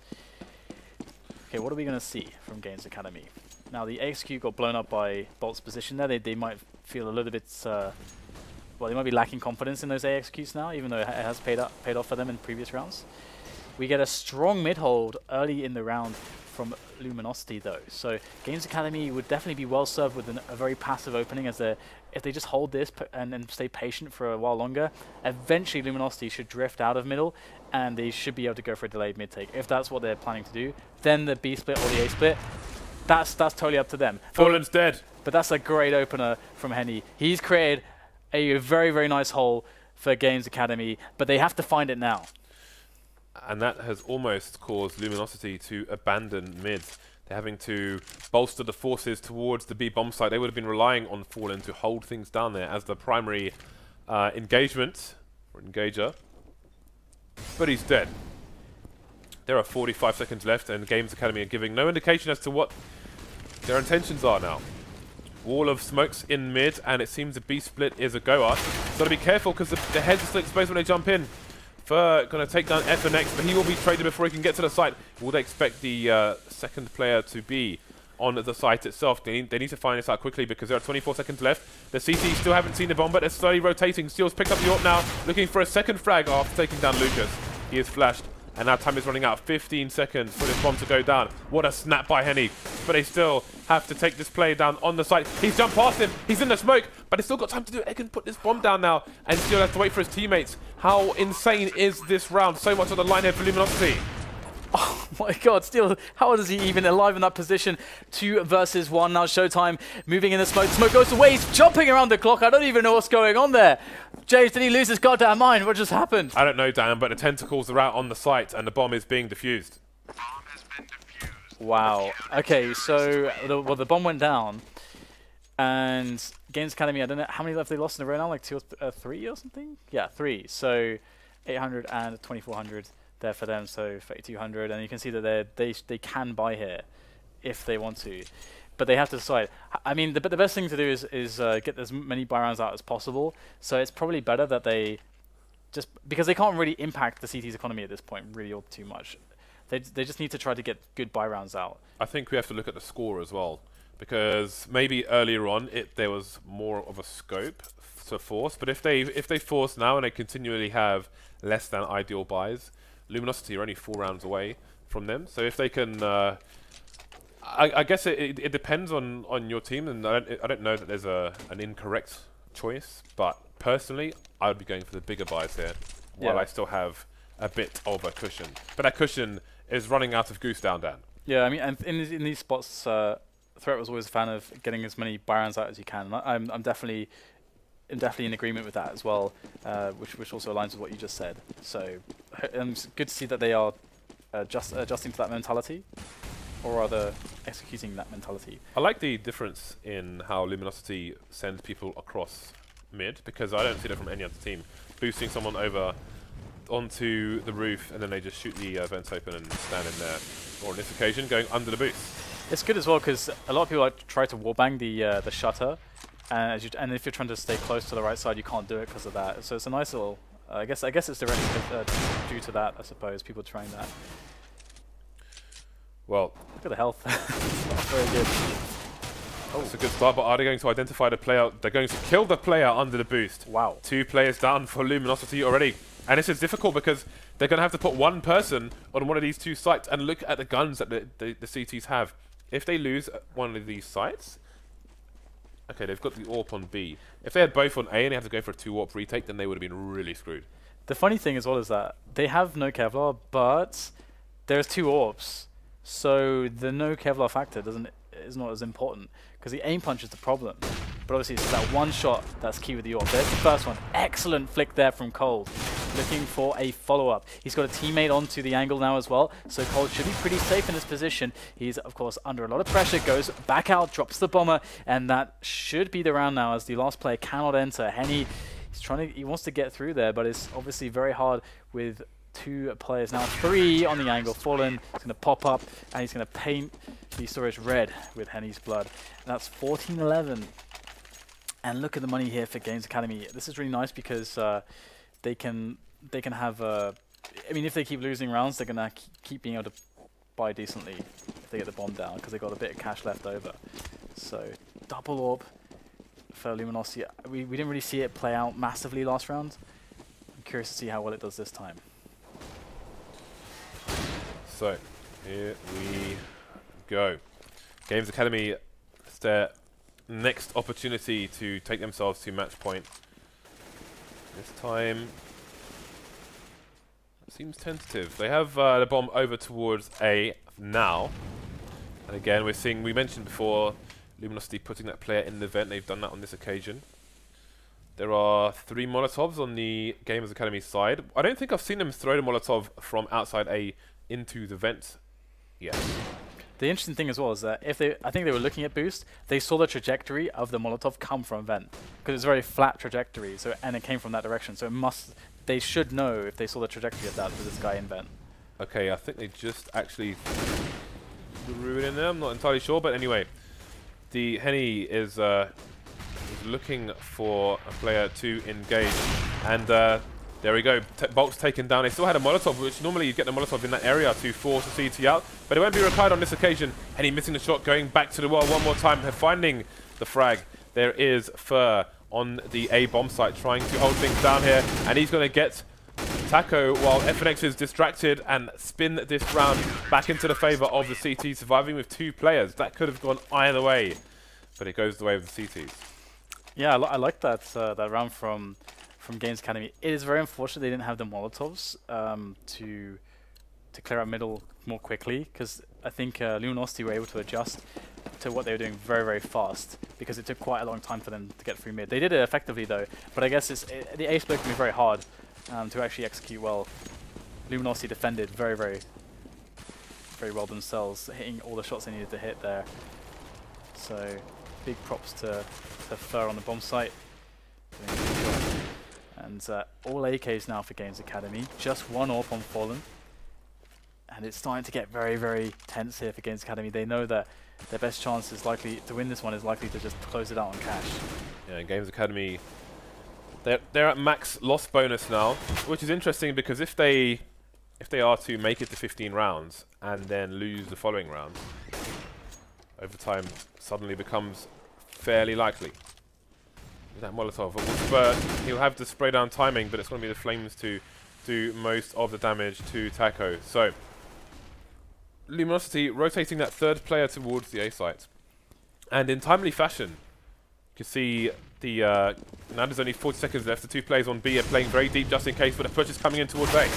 Okay, what are we going to see from Games Academy? Now, the execute got blown up by boltz position there. They might feel a little bit... well, they might be lacking confidence in those A executes now, even though it has paid off for them in previous rounds. We get a strong mid-hold early in the round from Luminosity, though. So Games Academy would definitely be well served with a very passive opening, as if they just hold this and stay patient for a while longer, eventually Luminosity should drift out of middle, and they should be able to go for a delayed mid-take. If that's what they're planning to do, then the B split or the A split, that's totally up to them. Fallen's dead. But that's a great opener from Henny. He's created a very, very nice hole for Games Academy, but they have to find it now. And that has almost caused Luminosity to abandon mid. They're having to bolster the forces towards the B bomb site. They would have been relying on Fallen to hold things down there as the primary engagement, or engager. But he's dead. There are 45 seconds left, and Games Academy are giving no indication as to what their intentions are now. Wall of smokes in mid, and it seems the B split is a goer. So to be careful, because the heads are still exposed when they jump in. Fur going to take down Ether next, but he will be traded before he can get to the site. Will they expect the second player to be on the site itself? They need to find this out quickly because there are 24 seconds left. The CT still haven't seen the bomb, but they're slowly rotating. Steel's picked up the AWP now, looking for a second frag after taking down Lucas. He is flashed, and now time is running out. 15 seconds for this bomb to go down. What a snap by Henny. But they still have to take this player down on the site. He's jumped past him. He's in the smoke, but he's still got time to do it. He can put this bomb down now, and still has to wait for his teammates. How insane is this round? So much on the line here for Luminosity. Oh my god, Steel, how is he even alive in that position? 2 versus 1, now SHOOWTiME moving in the smoke. Smoke goes away, he's jumping around the clock. I don't even know what's going on there. James, did he lose his goddamn mind? What just happened? I don't know, Dan, but the tentacles are out on the site and the bomb is being defused. Wow. Okay, so the bomb went down, and Games Academy, I don't know how many left they lost in a row now, like 2 or 3 or something? Yeah, 3. So 800 and 2400 there for them, so 3200, and you can see that they can buy here if they want to, but they have to decide. I mean, the best thing to do is get as many buy rounds out as possible. So it's probably better that they just, because they can't really impact the CT's economy at this point really all too much. They just need to try to get good buy rounds out. I think we have to look at the score as well, because maybe earlier on there was more of a scope to force, but if they force now and they continually have less than ideal buys, Luminosity are only 4 rounds away from them. So if they can, I guess it depends on your team, and I don't know that there's an incorrect choice, but personally I would be going for the bigger buys here while I still have a bit of a cushion. But that cushion is running out of goose down, Dan. Yeah, I mean, and in these spots, Threat was always a fan of getting as many buy rounds out as you can. And I'm definitely in agreement with that as well, which also aligns with what you just said. So it's good to see that they are adjusting to that mentality, or rather executing that mentality. I like the difference in how Luminosity sends people across mid, because I don't see that from any other team. Boosting someone over onto the roof, and then they just shoot the vents open and stand in there. Or on this occasion, going under the boost. It's good as well, because a lot of people try to wallbang the shutter, and if you're trying to stay close to the right side, you can't do it because of that. So it's a nice little. I guess it's directly due to that. I suppose people trying that. Well, look at the health. Not very good. Oh, that's a good start, but are they going to identify the player? They're going to kill the player under the boost. Wow. 2 players down for Luminosity already. And this is difficult because they're going to have to put one person on one of these 2 sites and look at the guns that the CTs have. If they lose one of these sites, okay, they've got the AWP on B. If they had both on A and they have to go for a 2 AWP retake, then they would have been really screwed. The funny thing as well is that they have no Kevlar, but there's 2 AWPs. So the no Kevlar factor is not as important, because the aim punch is the problem. But obviously it's that one shot that's key with the AWP. There's the first one. Excellent flick there from Cold. Looking for a follow-up. He's got a teammate onto the angle now as well, so Cold should be pretty safe in this position. He's, of course, under a lot of pressure, goes back out, drops the bomber, and that should be the round now as the last player cannot enter. Henny, he wants to get through there, but it's obviously very hard with 2 players now. 3 on the angle. Fallen is going to pop up, and he's going to paint the storage red with Henny's blood. And that's 14-11. And look at the money here for Games Academy. This is really nice because they can have I mean, if they keep losing rounds, they're gonna keep being able to buy decently if they get the bomb down, because they got a bit of cash left over. So double AWP for Luminosity. We didn't really see it play out massively last round. I'm curious to see how well it does this time. So here we go. Games Academy, it's their next opportunity to take themselves to match point. This time seems tentative. They have the bomb over towards A now. And again, we mentioned before, Luminosity putting that player in the vent. They've done that on this occasion. There are 3 Molotovs on the Gamers Academy side. I don't think I've seen them throw the Molotov from outside A into the vent yet. The interesting thing as well is that if they, I think they were looking at boost, they saw the trajectory of the Molotov come from vent because it's a very flat trajectory. So and it came from that direction. So it must, they should know if they saw the trajectory of that with this guy in vent. Okay, I think they just actually threw it in there. I'm not entirely sure, but anyway, the Henny is looking for a player to engage, and there we go. boltz taken down. They still had a Molotov, which normally you get the Molotov in that area to force the CT out, but it won't be Ricardo on this occasion. Henny missing the shot, going back to the wall one more time, finding the frag. There is Fur on the A bomb site, trying to hold things down here, and he's going to get Tacio while FNX is distracted and spin this round back into the favor of the CT, surviving with 2 players. That could have gone either way, but it goes the way of the CTs. Yeah, I like that that round from Games Academy. It is very unfortunate they didn't have the Molotovs to clear out middle more quickly, because I think Luminosity were able to adjust to what they were doing very, very fast, because it took quite a long time for them to get through mid. They did it effectively though, but I guess the A split can be very hard to actually execute well. Luminosity defended very, very, very well themselves, hitting all the shots they needed to hit there. So big props to Fur on the bomb site. And all AKs now for Games Academy. Just 1 AWP on Fallen. And it's starting to get very, very tense here for Games Academy. They know that their best chance is likely to win this one is likely to just close it out on cash. Yeah, Games Academy, they're at max loss bonus now, which is interesting because if they are to make it to 15 rounds and then lose the following round, overtime suddenly becomes fairly likely. That Molotov will spurt. He'll have the spray down timing, but it's going to be the flames to do most of the damage to Tacio. So Luminosity rotating that 3rd player towards the A site, and in timely fashion, you can see the now there's only 40 seconds left. The 2 players on B are playing very deep just in case, but the push is coming in towards A.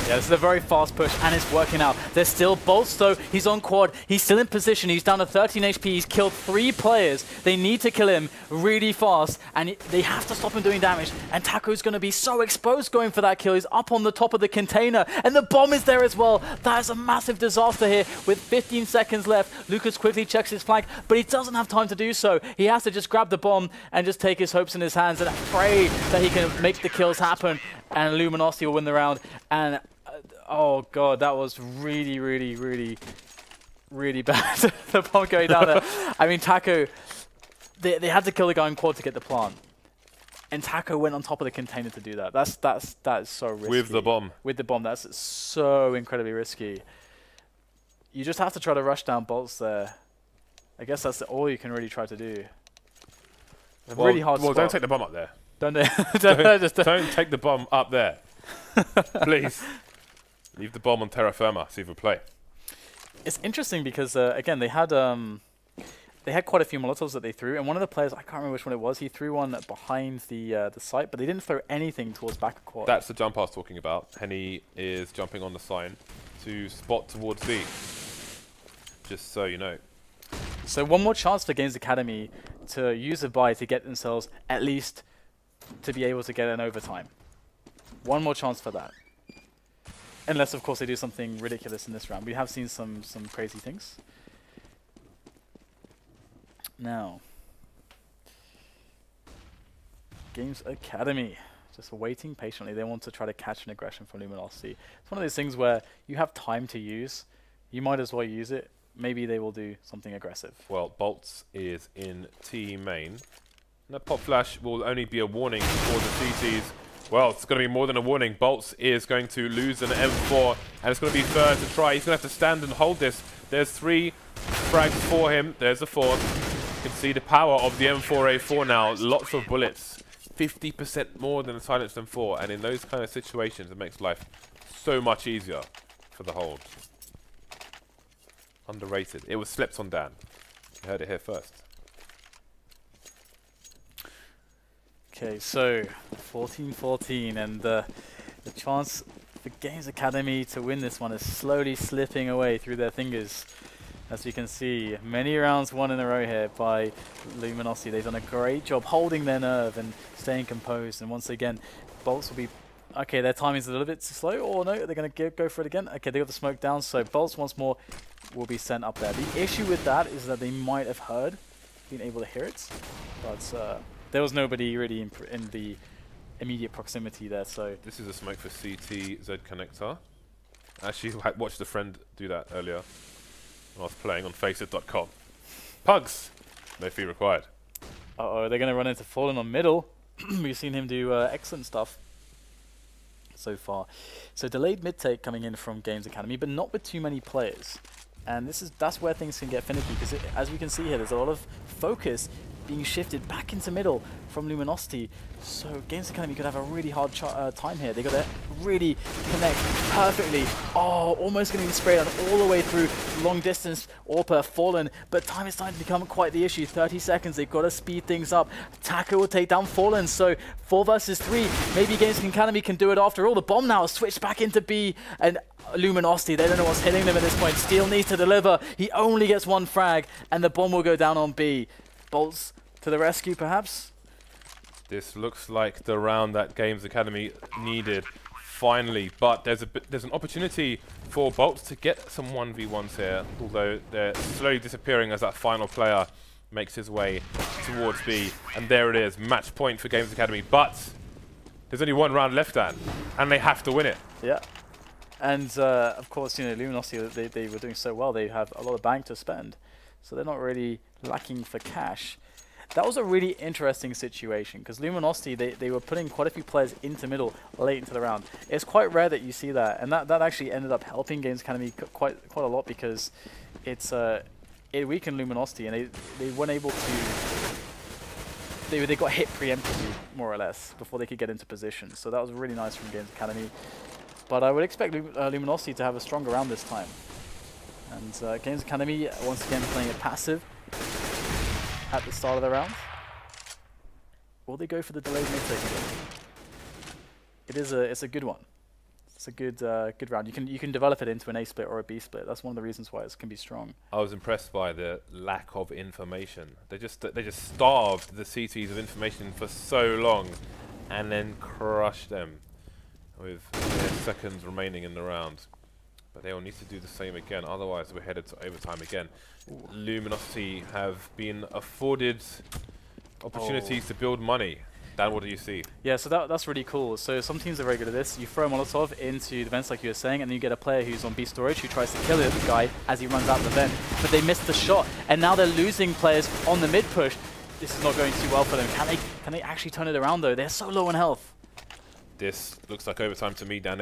Yeah, this is a very fast push, and it's working out. There's still boltz, though. He's on quad. He's still in position. He's down to 13 HP. He's killed 3 players. They need to kill him really fast, and they have to stop him doing damage. And Tacio's going to be so exposed going for that kill. He's up on the top of the container, and the bomb is there as well. That is a massive disaster here. With 15 seconds left, Lucas quickly checks his flank, but he doesn't have time to do so. He has to just grab the bomb and just take his hopes in his hands and pray that he can make the kills happen, and Luminosity will win the round. And oh god, that was really, really, really, really bad. The bomb going down there. I mean, Tacio, they had to kill the guy in quad to get the plant, and Tacio went on top of the container to do that. That is so risky. With the bomb. With the bomb, that's so incredibly risky. You just have to try to rush down boltz there. I guess that's all you can really try to do. Well, really hard. Well, don't take the bomb up there. Don't don't take the bomb up there, please. Leave the bomb on terra firma, s'il vous plaît. It's interesting because again they had quite a few Molotovs that they threw, and one of the players, I can't remember which one it was, he threw one behind the site, but they didn't throw anything towards back quad. That's the jump I was talking about. Henny is jumping on the sign to spot towards B. Just so you know. So one more chance for Games Academy to use a buy to get themselves at least to be able to get an overtime. One more chance for that. Unless, of course, they do something ridiculous in this round. We have seen some crazy things. Now, Games Academy, just waiting patiently. They want to try to catch an aggression from Luminosity. It's one of those things where you have time to use. You might as well use it. Maybe they will do something aggressive. Well, boltz is in T main. And that pop flash will only be a warning for the CTs. Well, it's going to be more than a warning. boltz is going to lose an M4, and it's going to be third to try. He's going to have to stand and hold this. There's 3 frags for him. There's the 4th. You can see the power of the M4A4 now. Lots of bullets. 50% more than the silenced M4. And in those kind of situations, it makes life so much easier for the hold. Underrated. It was slept on, Dan. You heard it here first. Okay, so 14-14, and the chance for Games Academy to win this one is slowly slipping away through their fingers. As you can see, many rounds won in a row here by Luminosity. They've done a great job holding their nerve and staying composed. And once again, boltz will be... Okay, their timing's a little bit too slow. Or no, they're going to go for it again. Okay, they got the smoke down, so boltz once more will be sent up there. The issue with that is that they might have been able to hear it. But there was nobody really in the immediate proximity there, so... This is a smoke for CT Z connector. Actually, I watched a friend do that earlier when I was playing on FACEIT.com. Pugs! No fee required. Uh-oh, they're going to run into Fallen on middle. We've seen him do excellent stuff so far. So delayed mid-take coming in from Games Academy, but not with too many players. And that's where things can get finicky, because as we can see here, there's a lot of focus being shifted back into middle from Luminosity. So Games Academy could have a really hard time here. They got to really connect perfectly. Oh, almost going to be sprayed on all the way through long distance. Orpa fallen, but time is starting to become quite the issue. 30 seconds, they've got to speed things up. Tacio will take down Fallen, so 4 versus 3. Maybe Games Academy can do it after all. The bomb now has switched back into B, and Luminosity, they don't know what's hitting them at this point. Steel needs to deliver. He only gets 1 frag, and the bomb will go down on B. boltz to the rescue, perhaps? This looks like the round that Games Academy needed, finally. But there's an opportunity for boltz to get some 1v1s here, although they're slowly disappearing as that final player makes his way towards B. And there it is, match point for Games Academy. But there's only 1 round left, Dan, and they have to win it. Yeah. And of course, you know, Luminosity, they were doing so well, they have a lot of bank to spend. So they're not really lacking for cash. That was a really interesting situation, because Luminosity, they were putting quite a few players into middle late into the round. It's quite rare that you see that, and that actually ended up helping Games Academy quite a lot, because it weakened Luminosity, and they weren't able to... They got hit preemptively, more or less, before they could get into position. So that was really nice from Games Academy. But I would expect Luminosity to have a stronger round this time. And Games Academy, once again, playing it passive at the start of the round. Will they go for the delayed mid-take again? It's a good one. It's a good round. You can develop it into an A split or a B split. That's one of the reasons why it can be strong. I was impressed by the lack of information. They just starved the CTs of information for so long, and then crushed them with seconds remaining in the round. But they will need to do the same again, otherwise we're headed to overtime again. Ooh. Luminosity have been afforded opportunities to build money. Dan, what do you see? Yeah, so that's really cool. So some teams are very good at this. You throw a Molotov into the vents like you were saying, and then you get a player who's on B storage who tries to kill the guy as he runs out of the vent. But they missed the shot, and now they're losing players on the mid push. This is not going too well for them. Can they actually turn it around though? They're so low on health. This looks like overtime to me, Dan.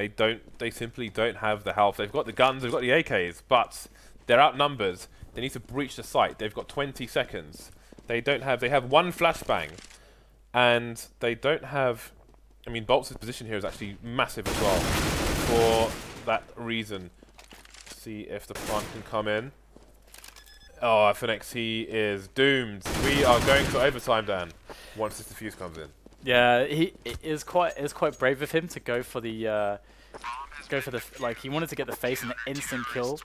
They simply don't have the health. They've got the guns, they've got the AKs, but they're outnumbered. They need to breach the site. They've got 20 seconds. They have 1 flashbang, and they don't have... I mean, boltz's position here is actually massive as well for that reason. See if the plant can come in. Oh, FNX, he is doomed. We are going to overtime, Dan, once this defuse comes in. Yeah, it is quite brave of him to go for the like, he wanted to get the face and the instant kill.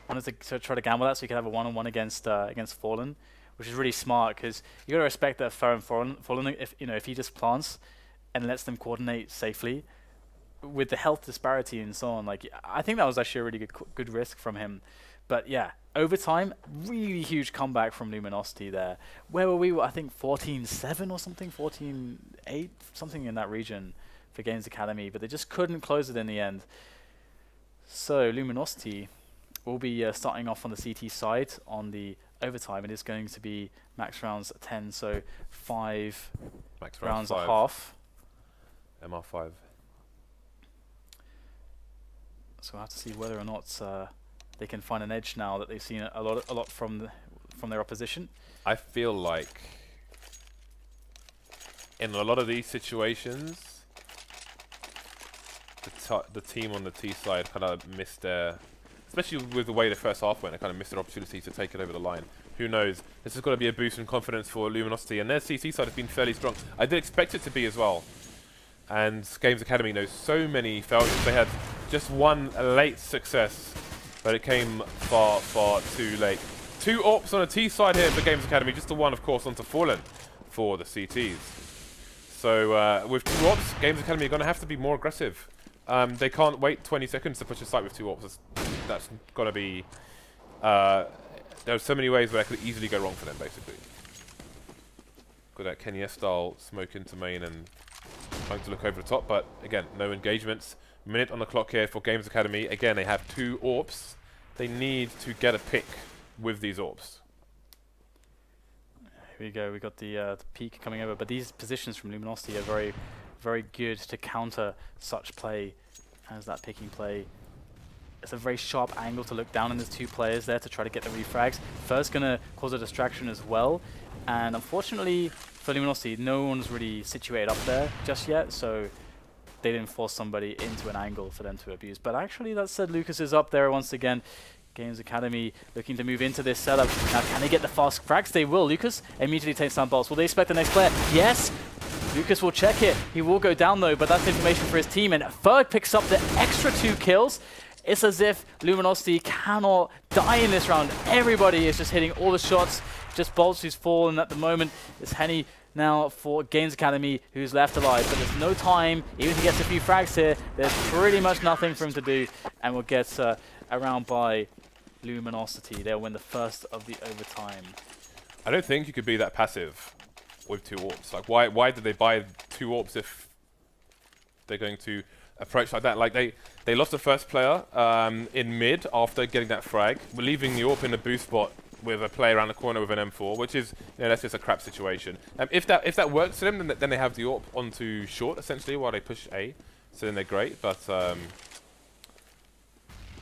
Wanted to try to gamble that so he could have a one-on-one against Fallen, which is really smart, because you gotta respect that Fallen if he just plants and lets them coordinate safely with the health disparity and so on. Like, I think that was actually a really good risk from him. But yeah, overtime, really huge comeback from Luminosity there. Where were we? I think 14-7 or something, 14-8, something in that region for Games Academy, but they just couldn't close it in the end. So Luminosity will be starting off on the CT side on the overtime. It is going to be max rounds 10, so 5 max rounds a half. MR5. So we'll have to see whether or not they can find an edge now that they've seen a lot from their opposition. I feel like in a lot of these situations, the team on the T side kind of missed their, especially with the way the first half went, they kind of missed their opportunity to take it over the line. Who knows? This has got to be a boost in confidence for Luminosity, and their CT side has been fairly strong. I did expect it to be as well. And Games Academy knows so many failures. They had just 1 late success, but it came far, far too late. 2 AWPs on a T side here for Games Academy, just the one, of course, onto Fallen for the CTs. So with 2 AWPs, Games Academy are going to have to be more aggressive. They can't wait 20 seconds to push a site with 2 AWPs. That's got to be... there's so many ways where that could easily go wrong for them, basically. Got that Kenya style smoke into main and trying to look over the top, but again, no engagements. Minute on the clock here for Games Academy. Again, they have 2 AWPs. They need to get a pick with these AWPs. Here we go. We got the peak coming over, but these positions from Luminosity are very, very good to counter such play as that picking play. It's a very sharp angle to look down, and there's 2 players there to try to get the refrags. First, going to cause a distraction as well, and unfortunately for Luminosity, no one's really situated up there just yet, so they didn't force somebody into an angle for them to abuse. But actually, that said, Lucas is up there once again. Games Academy looking to move into this setup. Now, can they get the fast frags? They will. Lucas immediately takes down boltz. Will they expect the next player? Yes! Lucas will check it. He will go down, though, but that's information for his team. And Ferg picks up the extra 2 kills. It's as if Luminosity cannot die in this round. Everybody is just hitting all the shots. Just boltz who's fallen at the moment. It's Henny now for Games Academy who's left alive, but there's no time. Even if he gets a few frags here, there's pretty much nothing for him to do, and we'll get around by Luminosity. They'll win the first of the overtime. I don't think you could be that passive with 2 AWPs. Like, why did they buy 2 AWPs if they're going to approach like that? Like, they lost the first player in mid after getting that frag. We're leaving the AWP in the boost spot with a player around the corner with an M4, which is, you know, that's just a crap situation. If that works for them, then they have the AWP onto short essentially while they push A. So then they're great, but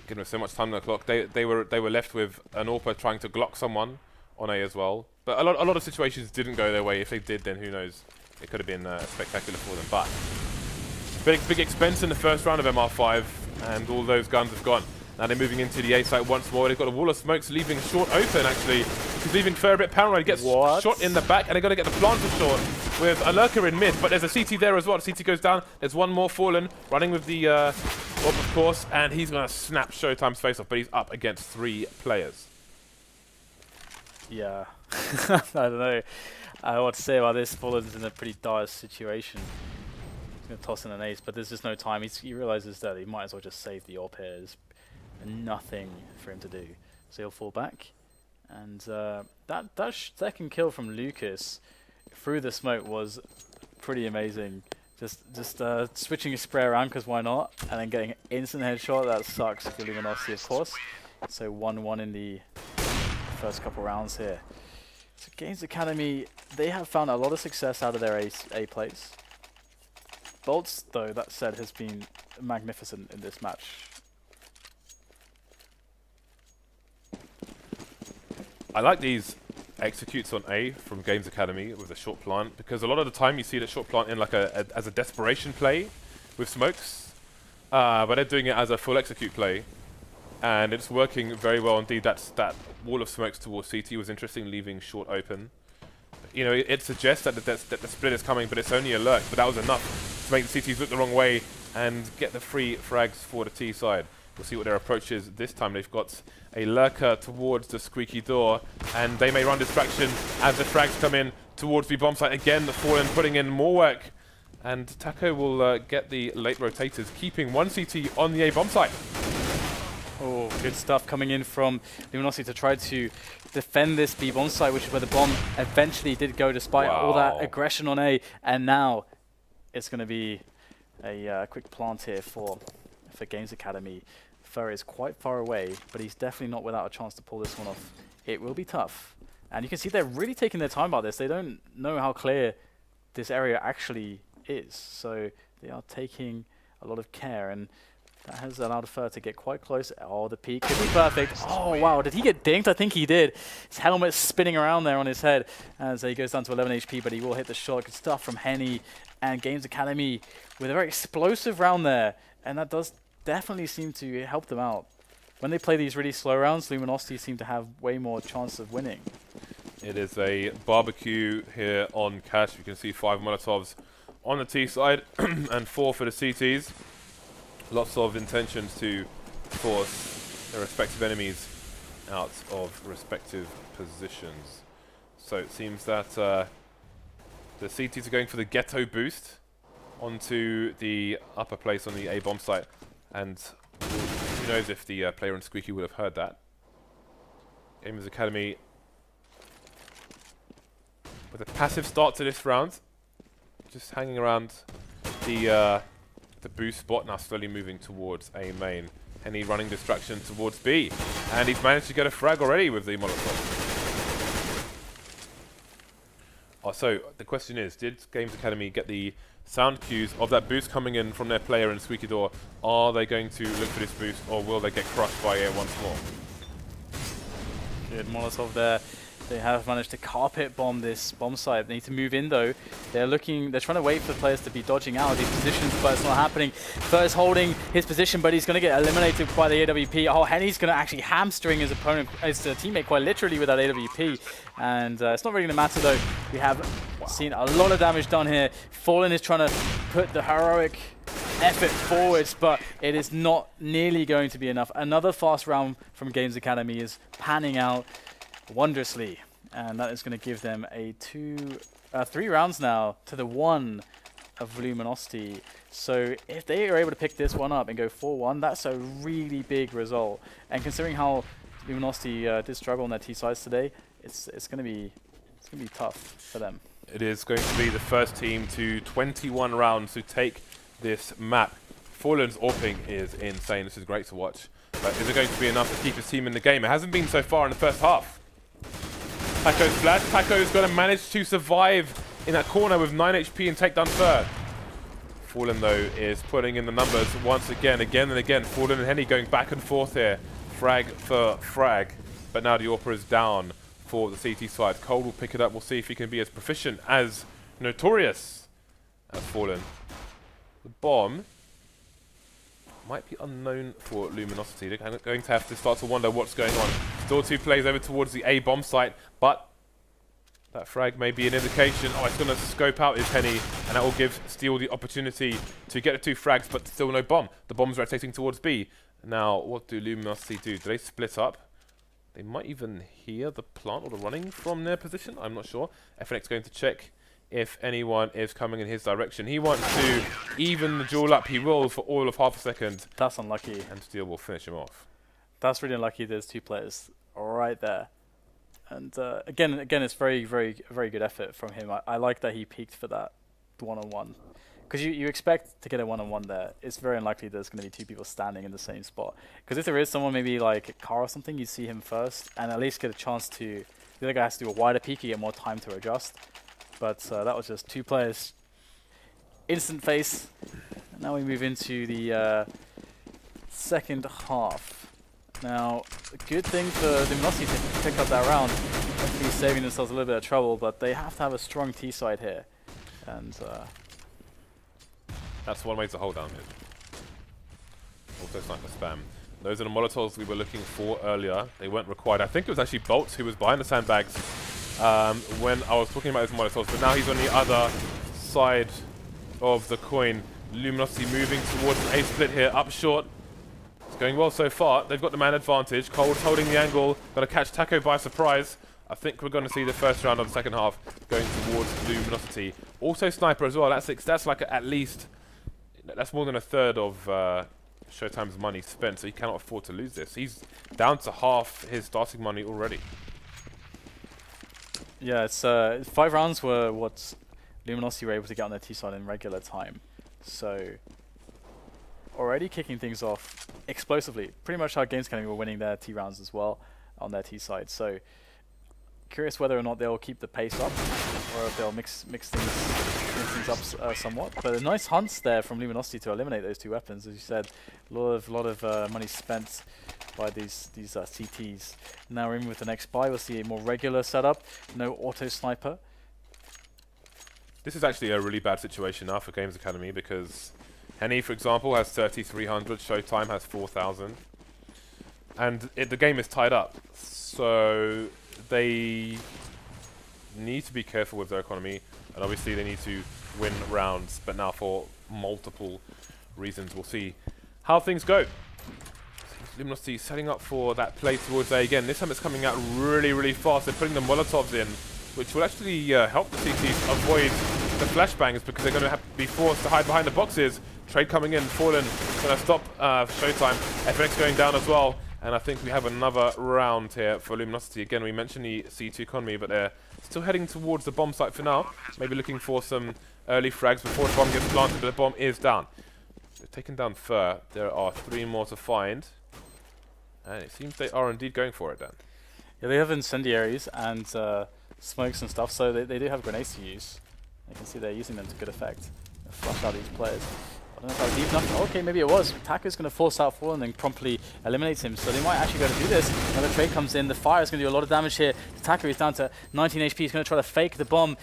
given so much time on the clock, they were left with an AWPer trying to Glock someone on A as well. But a lot of situations didn't go their way. If they did, then who knows? It could have been spectacular for them. But big expense in the first round of MR5, and all those guns have gone. Now they're moving into the A site once more. They've got a wall of smokes leaving short open, actually. He's leaving Fer a bit paranoid. He gets shot in the back, and they've got to get the planter short with a lurker in mid. But there's a CT there as well. The CT goes down. There's one more fallen, running with the AWP, of course, and he's going to snap SHOOWTiME's face off, but he's up against 3 players. Yeah. I don't know what to say about this. Fallen's in a pretty dire situation. He's going to toss in an ace, but there's just no time. He realizes that he might as well just save the AWP here. There's nothing for him to do. So he'll fall back. And that second kill from Lucas through the smoke was pretty amazing. Just switching his spray around, because why not? And then getting an instant headshot. That sucks for Luminosity, of course. So 1-1 in the first couple rounds here. So Games Academy, they have found a lot of success out of their A plays. boltz, though, that said, has been magnificent in this match. I like these executes on A from Games Academy with the short plant, because a lot of the time you see the short plant in like as a desperation play with smokes, but they're doing it as a full execute play, and it's working very well indeed. That wall of smokes towards CT was interesting, leaving short open. You know, it suggests that the split is coming, but it's only a lurk. But that was enough to make the CTs look the wrong way and get the free frags for the T side. We'll see what their approach is this time. They've got a lurker towards the squeaky door, and they may run distraction as the frags come in towards the bomb site. Again, the Fallen putting in more work, and Tacio will get the late rotators, keeping one CT on the A bomb site. Oh, good stuff coming in from Luminosity to try to defend this B bomb site, which is where the bomb eventually did go despite all that aggression on A. And now it's going to be a quick plant here for Games Academy. Fer is quite far away, but he's definitely not without a chance to pull this one off. It will be tough. And you can see they're really taking their time about this. They don't know how clear this area actually is. So they are taking a lot of care, and that has allowed Fer to get quite close. Oh, the peak could be perfect. Oh, wow. Did he get dinked? I think he did. His helmet's spinning around there on his head as he goes down to 11 HP, but he will hit the shot. Good stuff from Henny and Games Academy with a very explosive round there. And that does definitely seem to help them out. When they play these really slow rounds, Luminosity seem to have way more chance of winning. It is a barbecue here on Cash. You can see 5 Molotovs on the T side and 4 for the CTs. Lots of intentions to force their respective enemies out of respective positions. So it seems that the CTs are going for the ghetto boost onto the upper place on the A bomb site, and who knows if the player in Squeaky would have heard that. Gamers Academy with a passive start to this round, just hanging around the boost spot, now slowly moving towards A main. Henny running distraction towards B, and he's managed to get a frag already with the Molotov. Oh, so the question is, did Games Academy get the sound cues of that boost coming in from their player in Squeaky Door? Are they going to look for this boost, or will they get crushed by it once more? Good Molotov there. They have managed to carpet bomb this bomb site. They need to move in though. They're trying to wait for the players to be dodging out of these positions, but it's not happening. First holding his position, but he's going to get eliminated by the AWP. Oh, Henny's going to actually hamstring his opponent, his teammate quite literally with that AWP. And it's not really going to matter though. We have seen a lot of damage done here. Fallen is trying to put the heroic effort forwards, but it is not nearly going to be enough. Another fast round from Games Academy is panning out wondrously, and that is going to give them a 3 rounds now to the 1 of Luminosity. So if they are able to pick this one up and go 4-1, that's a really big result. And considering how Luminosity did struggle on their T sides today, it's going to be tough for them. It is going to be the first team to 21 rounds to take this map. Fallen's AWPing is insane. This is great to watch. But is it going to be enough to keep his team in the game? It hasn't been so far in the first half. Taco's flash. Taco's got to manage to survive in that corner with 9 HP and take down third. Fallen, though, is putting in the numbers once again and again. Fallen and Henny going back and forth here. Frag for frag. But now the AWPer is down for the CT side. Cold will pick it up. We'll see if he can be as proficient as Notorious as Fallen. The bomb might be unknown for Luminosity. They're going to have to start to wonder what's going on. Still 2 plays over towards the A bomb site, but that frag may be an indication. Oh, it's going to scope out his Henny, and that will give Steel the opportunity to get the 2 frags, but still no bomb. The bomb's rotating towards B. Now, what do Luminosity do? Do they split up? They might even hear the plant or the running from their position. I'm not sure. FNX going to check if anyone is coming in his direction. He wants to even the duel up. He will for all of half a second. That's unlucky. And Steel will finish him off. That's really unlucky. There's 2 players right there. And again, it's very good effort from him. I like that he peaked for that one-on-one. Because you expect to get a one-on-one there. It's very unlikely there's going to be 2 people standing in the same spot. Because if there is someone maybe like a car or something, you'd see him first and at least get a chance to... The other guy has to do a wider peek, you get more time to adjust. But that was just 2 players. Instant face. And now we move into the second half. Now, a good thing for Luminosity to pick up that round. Hopefully saving themselves a little bit of trouble, but they have to have a strong T side here. And that's one way to hold down mid. Also sniper spam. Those are the Molotovs we were looking for earlier. They weren't required. I think it was actually boltz who was behind the sandbags when I was talking about those Molotovs, but now he's on the other side of the coin. Luminosity moving towards an A split here, up short. It's going well so far. They've got the man advantage. Cold's holding the angle. Got to catch Taco by surprise. I think we're going to see the first round of the second half going towards Luminosity. Also sniper as well. That's like at least... That's more than a third of SHOOWTiME's money spent, so he cannot afford to lose this. He's down to half his starting money already. Yeah, it's 5 rounds were what Luminosity were able to get on their T side in regular time. So already kicking things off explosively. Pretty much how Games Academy were winning their T rounds as well on their T side. So curious whether or not they'll keep the pace up or if they'll mix things up somewhat. But a nice hunts there from Luminosity to eliminate those 2 weapons. As you said, a lot of money spent by these CTs. Now we're in with the next buy. We'll see a more regular setup. No auto sniper. This is actually a really bad situation now for Games Academy because Henny, for example, has 3,300. SHOOWTiME has 4,000. And the game is tied up. So they need to be careful with their economy. And obviously they need to win rounds. But now for multiple reasons. We'll see how things go. Seems to Luminosity setting up for that play towards A again. This time it's coming out really, really fast. They're putting the Molotovs in, which will actually help the CTs avoid the flashbangs because they're going to be forced to hide behind the boxes. Trade coming in, Fallen going to stop SHOOWTiME. FNX going down as well. And I think we have another round here for Luminosity. Again, we mentioned the C2 economy, but they're still heading towards the bomb site for now. Maybe looking for some early frags before the bomb gets planted, but the bomb is down. They've taken down Fur. There are 3 more to find. And it seems they are indeed going for it then. Yeah, they have incendiaries and smokes and stuff, so they do have grenades to use. You can see they're using them to good effect. They flush out these players. I don't know if that was deep enough. Okay, maybe it was. Tacio's going to force out Fallen and then promptly eliminates him. So they might actually be able to do this. Another trade comes in. The fire is going to do a lot of damage here. Tacio is down to 19 HP. He's going to try to fake the bomb.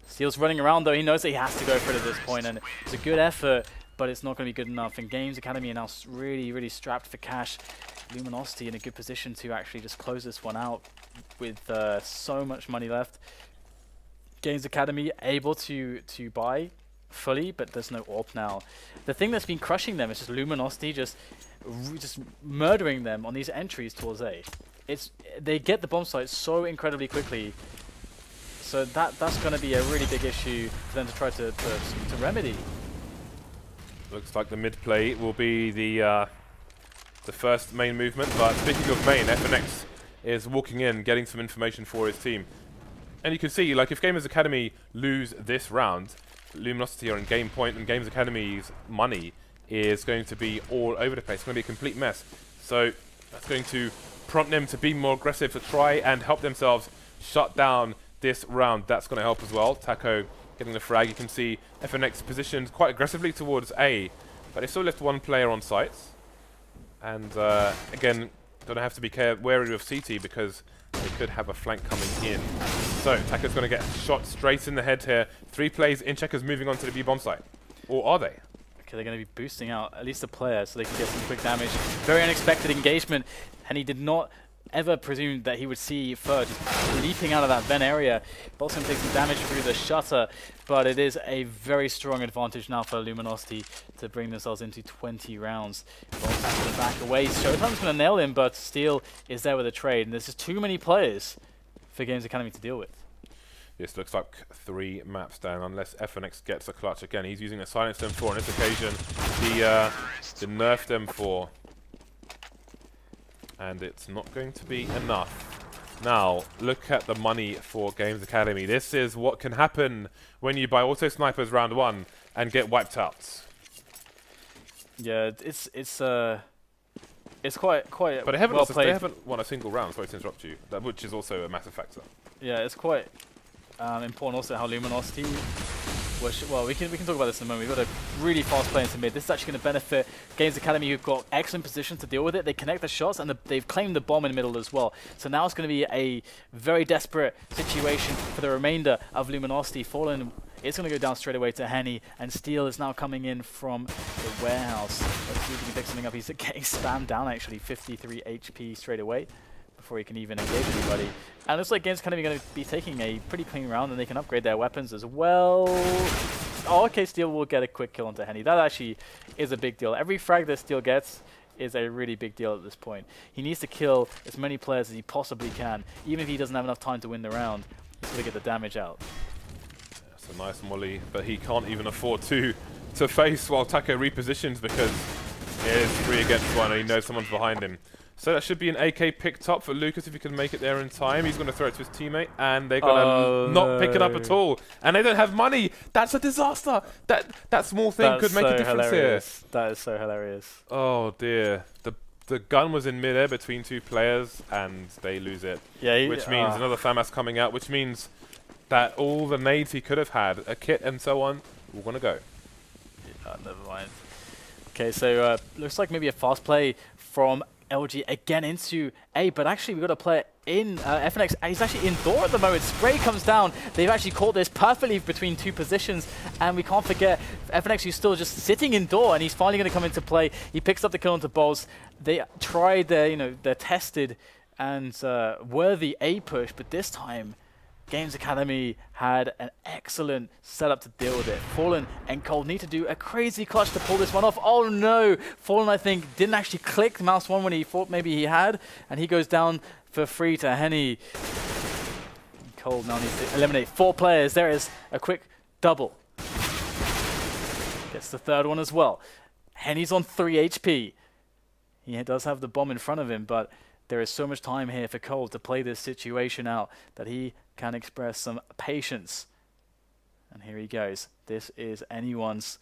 Steel's running around though. He knows that he has to go for it at this point, and it's a good effort, but it's not going to be good enough. And Games Academy are now really, really strapped for cash. Luminosity in a good position to actually just close this one out with so much money left. Games Academy able to buy fully, but there's no AWP now. The thing that's been crushing them is just Luminosity just murdering them on these entries towards A. They get the bomb site so incredibly quickly, so that's going to be a really big issue for them to try to remedy. Looks like the mid play will be the first main movement, but speaking of main, FNX is walking in, getting some information for his team. And you can see, like, if Gamers Academy lose this round, Luminosity are in game point, and Games Academy's money is going to be all over the place. It's going to be a complete mess. So that's going to prompt them to be more aggressive, to try and help themselves shut down this round. That's going to help as well. Tacio getting the frag. You can see FNX positioned quite aggressively towards A, but they still left 1 player on site. And again, going to have to be wary of CT because they could have a flank coming in. So Tacio's going to get shot straight in the head here. 3 plays in checkers moving on to the B bomb site. Or are they? Okay, they're going to be boosting out at least a player so they can get some quick damage. Very unexpected engagement, and he did not ever presume that he would see Fur just leaping out of that vent area. boltz going to take some damage through the shutter, but it is a very strong advantage now for Luminosity to bring themselves into 20 rounds. boltz is going to back away. SHOOWTiME's going to nail him, but Steel is there with a trade, and there's just too many players for Games Academy to deal with. This looks like 3 maps down, unless FNX gets a clutch again. He's using a silenced M4 on this occasion. The nerfed M4. And it's not going to be enough. Now, look at the money for Games Academy. This is what can happen when you buy auto snipers round 1 and get wiped out. Yeah, it's quite. But they haven't, well played. they haven't won a single round. Sorry to interrupt you. Which is also a massive factor. Yeah, it's quite important also how Luminosity. Well, we can talk about this in a moment. We've got a really fast play into mid. This is actually going to benefit Games Academy, who've got excellent position to deal with it. They connect the shots, and they've claimed the bomb in the middle as well. So now it's going to be a very desperate situation for the remainder of Luminosity. Fallen is going to go down straight away to Henny, and Steel is now coming in from the warehouse. Let's see if he can pick something up. He's getting spammed down, actually, 53 HP straight away before he can even engage anybody. And it looks like Games Academy are going to be taking a pretty clean round, and they can upgrade their weapons as well. Oh, okay, Steel will get a quick kill onto Henny. That actually is a big deal. Every frag that Steel gets is a really big deal at this point. He needs to kill as many players as he possibly can. Even if he doesn't have enough time to win the round, he's going to get the damage out. That's a nice molly, but he can't even afford to face while Tacio repositions because it is 3 against 1 and he knows someone's behind him. So that should be an AK picked up for Lucas if he can make it there in time. He's going to throw it to his teammate, and they're going to not pick it up at all. And they don't have money. That's a disaster. That small thing could make a difference here. That is so hilarious. Oh dear. The gun was in midair between 2 players, and they lose it. Yeah, which means another FAMAS coming out, which means that all the nades he could have had, a kit and so on, will going to go. Yeah, never mind. Okay, so looks like maybe a fast play from LG again into A, but actually we've got a player in FNX. He's actually indoor at the moment. Spray comes down. They've actually caught this perfectly between 2 positions, and we can't forget FNX, who's still just sitting indoor, and he's finally going to come into play. He picks up the kill onto boltz. They tried their, their tested and worthy A push, but this time Games Academy had an excellent setup to deal with it. Fallen and Cold need to do a crazy clutch to pull this one off. Oh no! Fallen, I think, didn't actually click mouse 1 when he thought maybe he had, and he goes down for free to Henny. Cold now needs to eliminate 4 players. There is a quick double. Gets the third one as well. Henny's on 3 HP. He does have the bomb in front of him, but there is so much time here for Cold to play this situation out that he can express some patience. And here he goes. This is anyone's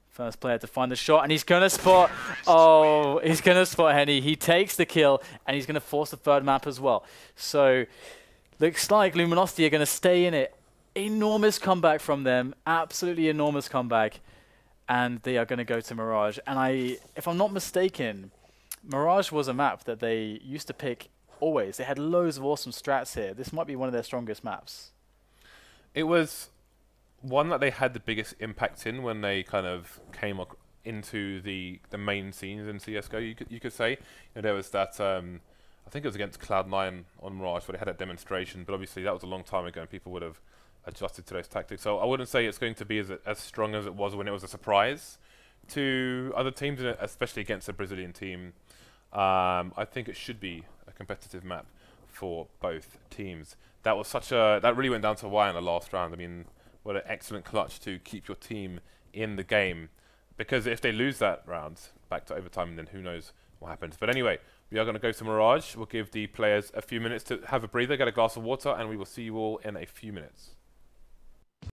first player to find the shot, and he's going to spot... Oh, he's going to spot Henny. He takes the kill, and he's going to force the third map as well. So, looks like Luminosity are going to stay in it. Enormous comeback from them. Absolutely enormous comeback. And they are going to go to Mirage. And if I'm not mistaken, Mirage was a map that they used to pick always. They had loads of awesome strats here. This might be one of their strongest maps. It was one that they had the biggest impact in when they kind of came into the main scenes in CSGO, you could say. You know, there was that, I think it was against Cloud9 on Mirage where they had a demonstration, but obviously that was a long time ago and people would have adjusted to those tactics. So I wouldn't say it's going to be as strong as it was when it was a surprise to other teams, especially against a Brazilian team. I think it should be a competitive map for both teams. That was that really went down to wire in the last round. I mean, what an excellent clutch to keep your team in the game. Because if they lose that round back to overtime, then who knows what happens. But anyway, we are going to go to Mirage. We'll give the players a few minutes to have a breather, get a glass of water, and we will see you all in a few minutes.